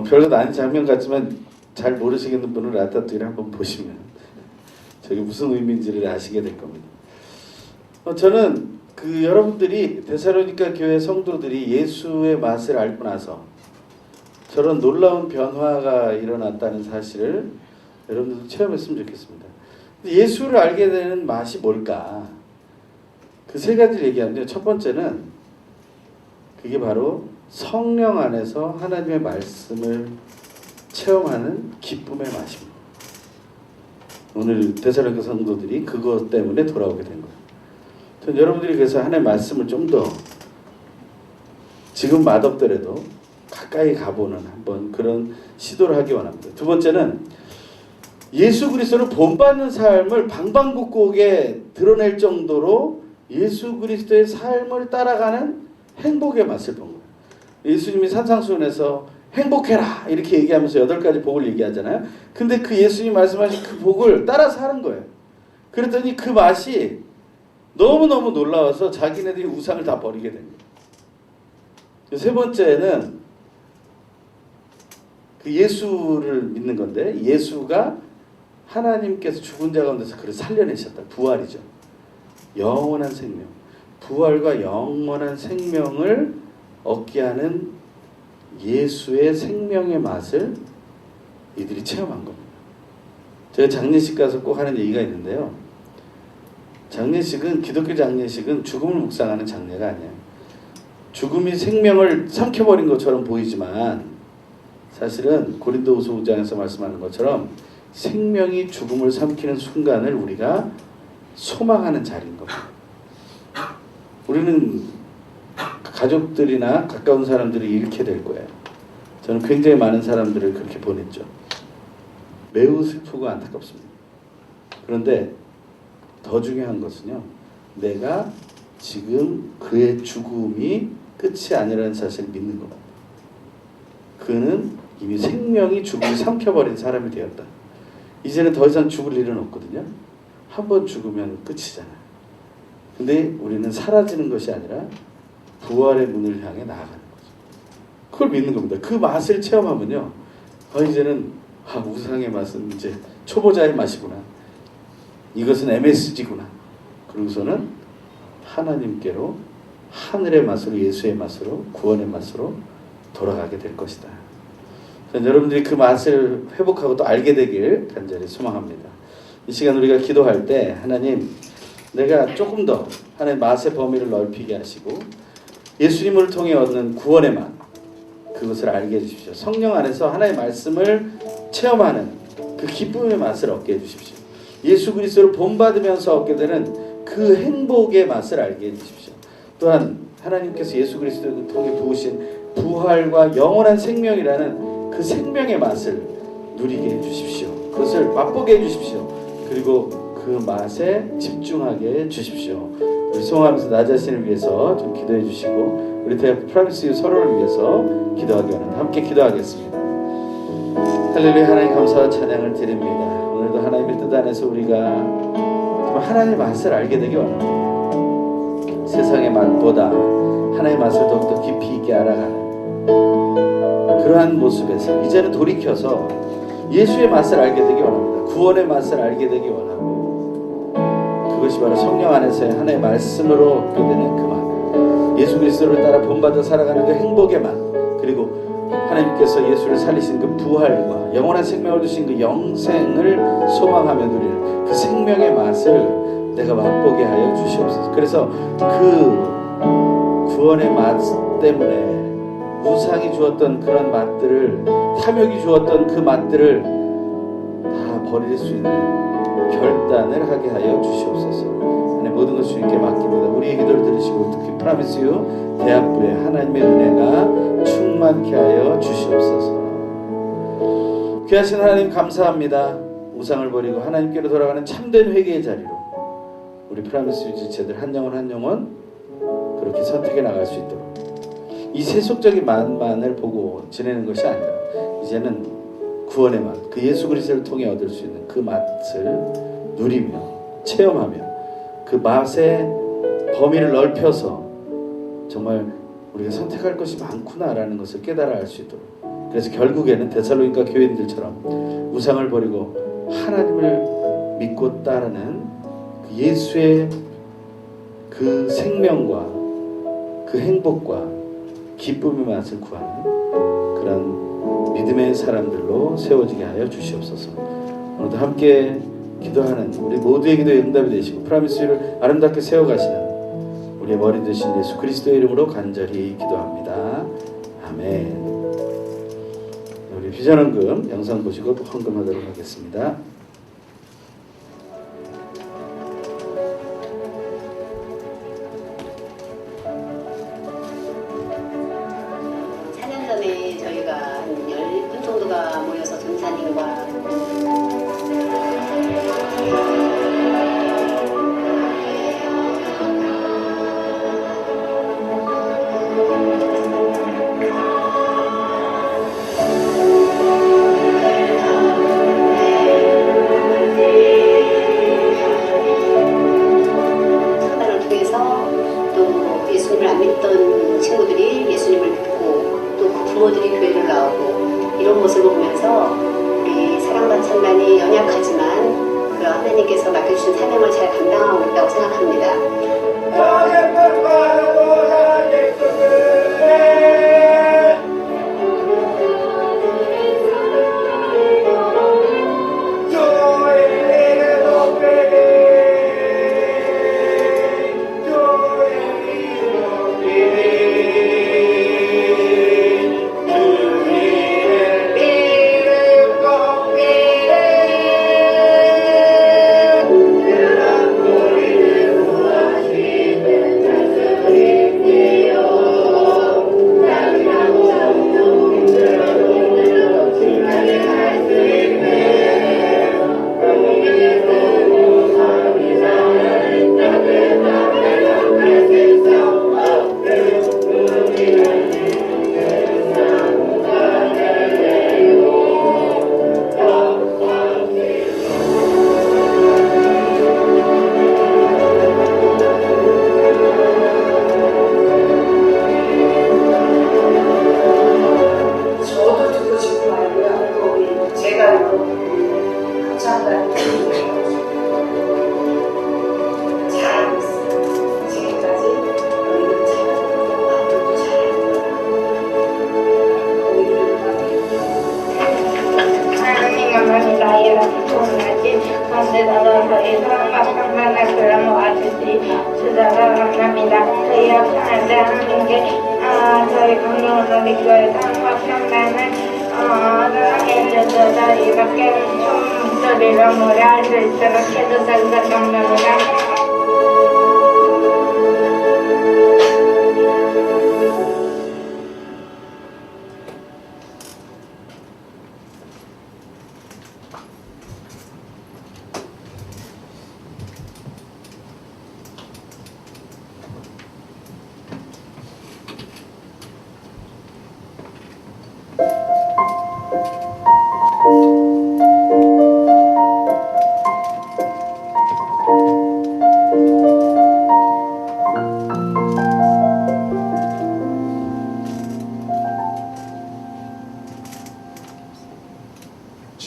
별로 아닌 장면 같지만 잘 모르시겠는 분은 라타투이를 한번 보시면 저게 무슨 의미인지를 아시게 될 겁니다. 저는 여러분들이 데살로니가 교회 성도들이 예수의 맛을 알고 나서 저런 놀라운 변화가 일어났다는 사실을 여러분들도 체험했으면 좋겠습니다. 예수를 알게 되는 맛이 뭘까? 그 세 가지를 얘기하는데요. 첫 번째는 그게 바로 성령 안에서 하나님의 말씀을 체험하는 기쁨의 맛입니다. 오늘 데살로니가 성도들이 그것 때문에 돌아오게 된 거예요. 전 여러분들이 그래서 하나님의 말씀을 좀 더 지금 맛없더라도 가까이 가보는 한번 그런 시도를 하기 원합니다. 두 번째는 예수 그리스도를 본받는 삶을 방방곡곡에 드러낼 정도로 예수 그리스도의 삶을 따라가는 행복의 맛을 본 거예요. 예수님이 산상수훈에서 행복해라 이렇게 얘기하면서 8가지 복을 얘기하잖아요. 근데 그 예수님이 말씀하신 그 복을 따라서 하는 거예요. 그랬더니 그 맛이 너무너무 놀라워서 자기네들이 우상을 다 버리게 된 거예요. 세 번째는 그 예수를 믿는 건데 예수가 하나님께서 죽은 자 가운데서 그를 살려내셨다. 부활이죠. 영원한 생명. 부활과 영원한 생명을 얻게 하는 예수의 생명의 맛을 이들이 체험한 겁니다. 제가 장례식 가서 꼭 하는 얘기가 있는데요. 장례식은 기독교 장례식은 죽음을 묵상하는 장례가 아니에요. 죽음이 생명을 삼켜버린 것처럼 보이지만 사실은 고린도후서 5장에서 말씀하는 것처럼 생명이 죽음을 삼키는 순간을 우리가 소망하는 자리인 겁니다. 우리는 가족들이나 가까운 사람들이 잃게 될 거예요. 저는 굉장히 많은 사람들을 그렇게 보냈죠. 매우 슬프고 안타깝습니다. 그런데 더 중요한 것은요. 내가 지금 그의 죽음이 끝이 아니라는 사실을 믿는 겁니다. 그는 이미 생명이 죽음을 삼켜버린 사람이 되었다. 이제는 더 이상 죽을 일은 없거든요. 한 번 죽으면 끝이잖아요. 근데 우리는 사라지는 것이 아니라 부활의 문을 향해 나아가는 거죠. 그걸 믿는 겁니다. 그 맛을 체험하면요. 이제는 우상의 맛은 이제 초보자의 맛이구나. 이것은 MSG구나. 그러고서는 하나님께로 하늘의 맛으로 예수의 맛으로 구원의 맛으로 돌아가게 될 것이다. 여러분들이 그 맛을 회복하고 또 알게 되길 간절히 소망합니다. 이 시간 우리가 기도할 때 하나님 내가 조금 더 하나님 맛의 범위를 넓히게 하시고 예수님을 통해 얻는 구원의 맛 그것을 알게 해주십시오. 성령 안에서 하나님의 말씀을 체험하는 그 기쁨의 맛을 얻게 해주십시오. 예수 그리스도를 본받으면서 얻게 되는 그 행복의 맛을 알게 해주십시오. 또한 하나님께서 예수 그리스도를 통해 부으신 부활과 영원한 생명이라는 그 생명의 맛을 누리게 해주십시오. 그것을 맛보게 해주십시오. 그리고 그 맛에 집중하게 해주십시오. 우리 송하면서 나 자신을 위해서 좀 기도해 주시고 우리 프라미스 서로를 위해서 기도하기 원합니다. 함께 기도하겠습니다. 할렐루야. 하나님 감사와 찬양을 드립니다. 오늘도 하나님의 뜻 안에서 우리가 정말 하나님의 맛을 알게 되기 원합니다. 세상의 맛보다 하나님의 맛을 더욱더 깊이 있게 알아가는 그러한 모습에서 이제는 돌이켜서 예수의 맛을 알게 되기 원합니다. 구원의 맛을 알게 되기 원하고 그것이 바로 성령 안에서의 하나님의 말씀으로 얻게 되는 그 맛, 예수 그리스도를 따라 본받아 살아가는 그 행복의 맛, 그리고 하나님께서 예수를 살리신 그 부활과 영원한 생명을 주신 그 영생을 소망하며 누리는 그 생명의 맛을 내가 맛보게 하여 주시옵소서. 그래서 그 구원의 맛 때문에 우상이 주었던 그런 맛들을, 탐욕이 주었던 그 맛들을 다 버릴 수 있는 결단을 하게 하여 주시옵소서. 모든 것을 주님께 맡깁니다. 우리의 기도를 들으시고 특히 프라미스유 대학부에 하나님의 은혜가 충만케 하여 주시옵소서. 귀하신 하나님 감사합니다. 우상을 버리고 하나님께로 돌아가는 참된 회개의 자리로 우리 프라미스유 지체들 한 영혼 한 영혼 그렇게 선택해 나갈 수 있도록 이 세속적인 맛만을 보고 지내는 것이 아니라 이제는 구원의 맛, 그 예수 그리스도를 통해 얻을 수 있는 그 맛을 누리며 체험하며 그 맛의 범위를 넓혀서 정말 우리가 선택할 것이 많구나라는 것을 깨달아 알 수 있도록, 그래서 결국에는 데살로니가 교인들처럼 우상을 버리고 하나님을 믿고 따르는 그 예수의 그 생명과 그 행복과 기쁨의 맛을 구하는 그런 믿음의 사람들로 세워지게 하여 주시옵소서. 오늘도 함께 기도하는 우리 모두의 기도에 응답이 되시고 프라미스유를 아름답게 세워가시는 우리의 머리 되신 예수 그리스도의 이름으로 간절히 기도합니다. 아멘. 우리 비전헌금 영상 보시고 또 헌금하도록 하겠습니다. 년 전에 저희가 한 10분 정도가 모여서 전사님과 찬양을 통해서 또 예수님을 안 믿던 친구들이 예수님을 믿고 또 그 부모들이 교회를 나오고 이런 모습을 보면서 우리 사랑반 찬단이 연약하지만 그 하나님께서 맡겨주신 사명을 잘 감당하고 있다고 생각합니다.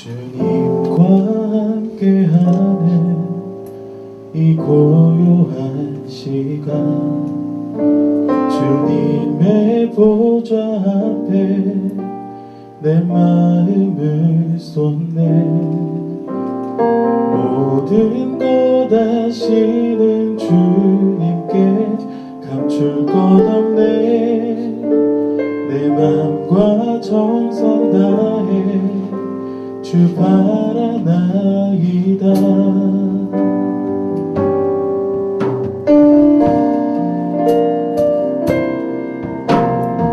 주님과 함께하는 이 고요한 시간 주님의 보좌 앞에 내 마음을 쏟네 모든 것 아시는 주님께 감출 것 없네 내 맘과 정성 다해 주 바라나이다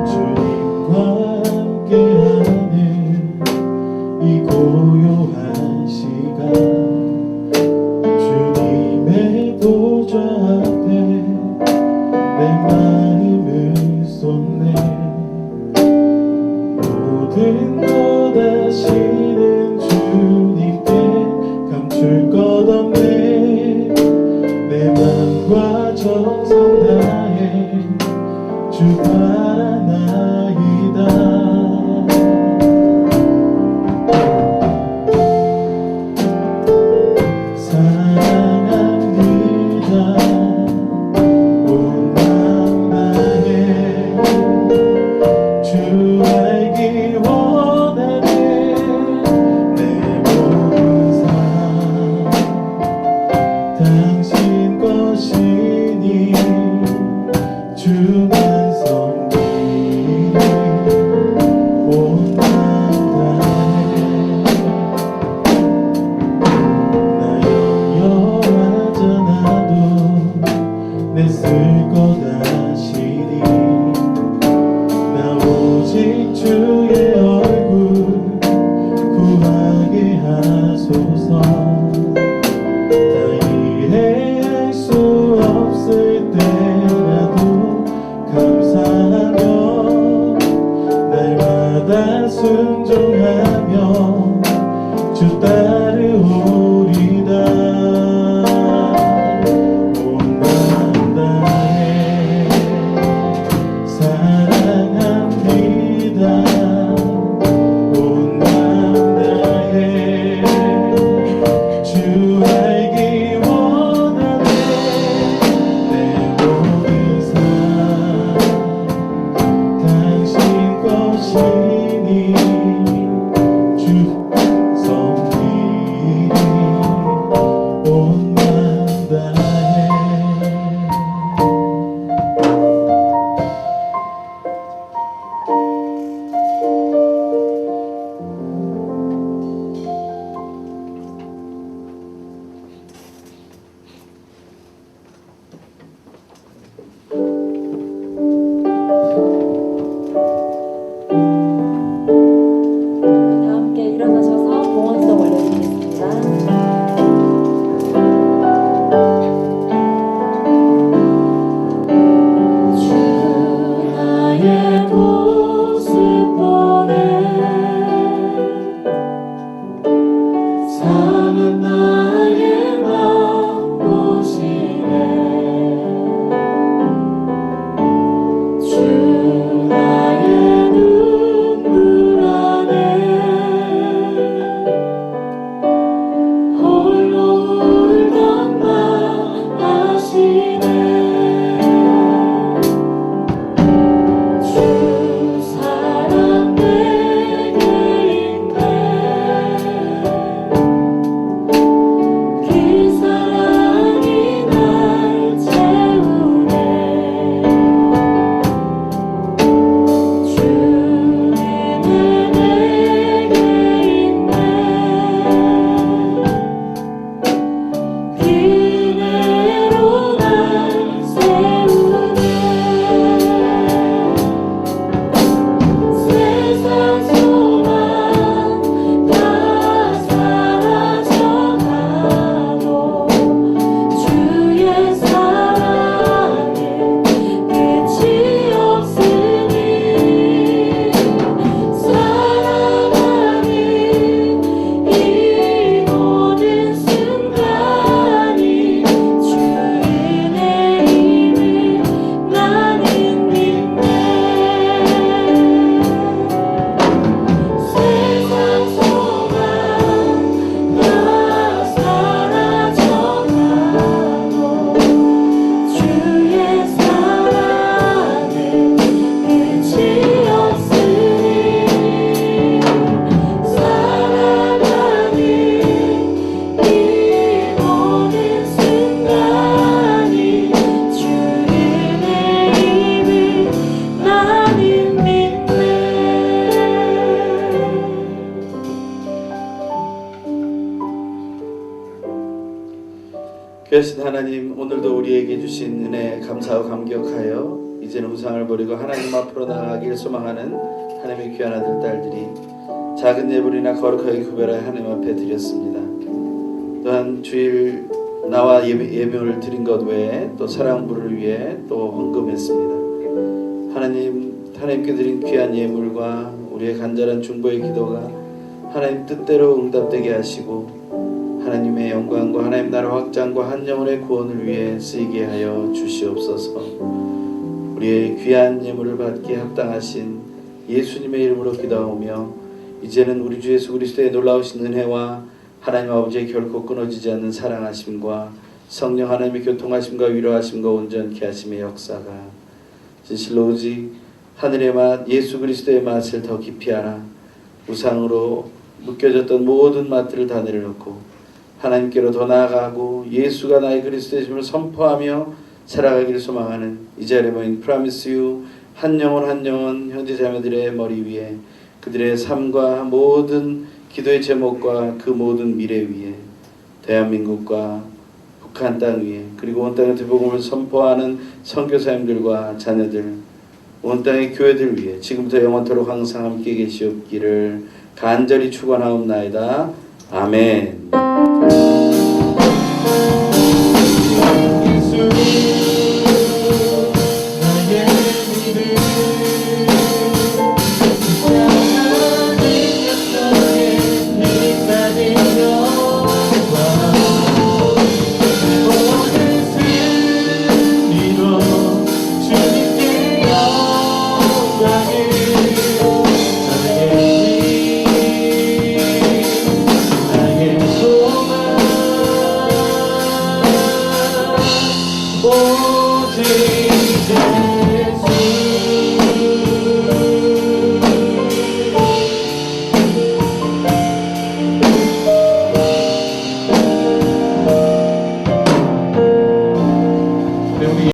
주님과 함께하는 이 고요한 시간 주님의 보좌 앞에 내 마음을 쏟네 모든 것 아시는 주님께 감출 것 없네 내 맘과 정성 다해 주 바라나이다 사랑합니다 온 마음 다해 주 알기 원하네 내 모든 삶 당신 것이니 주만 섬기리 온 마음 다해 나 영영하잖아도 내 쓸 것 아시니 나 오직 주의 얼굴 구하게 하소서 다 이해할 수 없을 때라도 감사하며 날마다 순종하며 주 따르오리다 온 마음 다해 사랑합니다 온 마음 다해 주 알기 원하네 내 모든 삶 당신 것이니 주 섬기리 귀하신 하나님, 오늘도 우리에게 주신 은혜 감사하고 감격하여 이제는 우상을 버리고 하나님 앞으로 나아가길 소망하는 하나님의 귀한 아들 딸들이 작은 예물이나 거룩하게 구별하여 하나님 앞에 드렸습니다. 또한 주일 나와 예물을 드린 것 외에 또 사랑부를 위해 또 헌금했습니다. 하나님께 드린 귀한 예물과 우리의 간절한 중보의 기도가 하나님 뜻대로 응답되게 하시고 하나님의 영광과 하나님 나라 확장과 한 영혼의 구원을 위해 쓰이게 하여 주시옵소서. 우리의 귀한 예물을 받기에 합당하신 예수님의 이름으로 기도하오며 이제는 우리 주 예수 그리스도의 놀라우신 은혜와 하나님 아버지의 결코 끊어지지 않는 사랑하심과 성령 하나님의 교통하심과 위로하심과 온전케 하심의 역사가 진실로 오직 하늘의 맛 예수 그리스도의 맛을 더 깊이 알아 우상으로 묶여졌던 모든 맛들을 다 내려놓고 하나님께로 더 나아가고 예수가 나의 그리스도이심을 선포하며 살아가기를 소망하는 이 자리에 모인 Promise You 한 영혼 한 영혼 형제자매들의 머리 위에 그들의 삶과 모든 기도의 제목과 그 모든 미래 위에 대한민국과 북한 땅 위에 그리고 온 땅의 복음을 선포하는 선교사님들과 자녀들 온 땅의 교회들 위해 지금부터 영원토록 항상 함께 계시옵기를 간절히 축원하옵나이다. 아멘.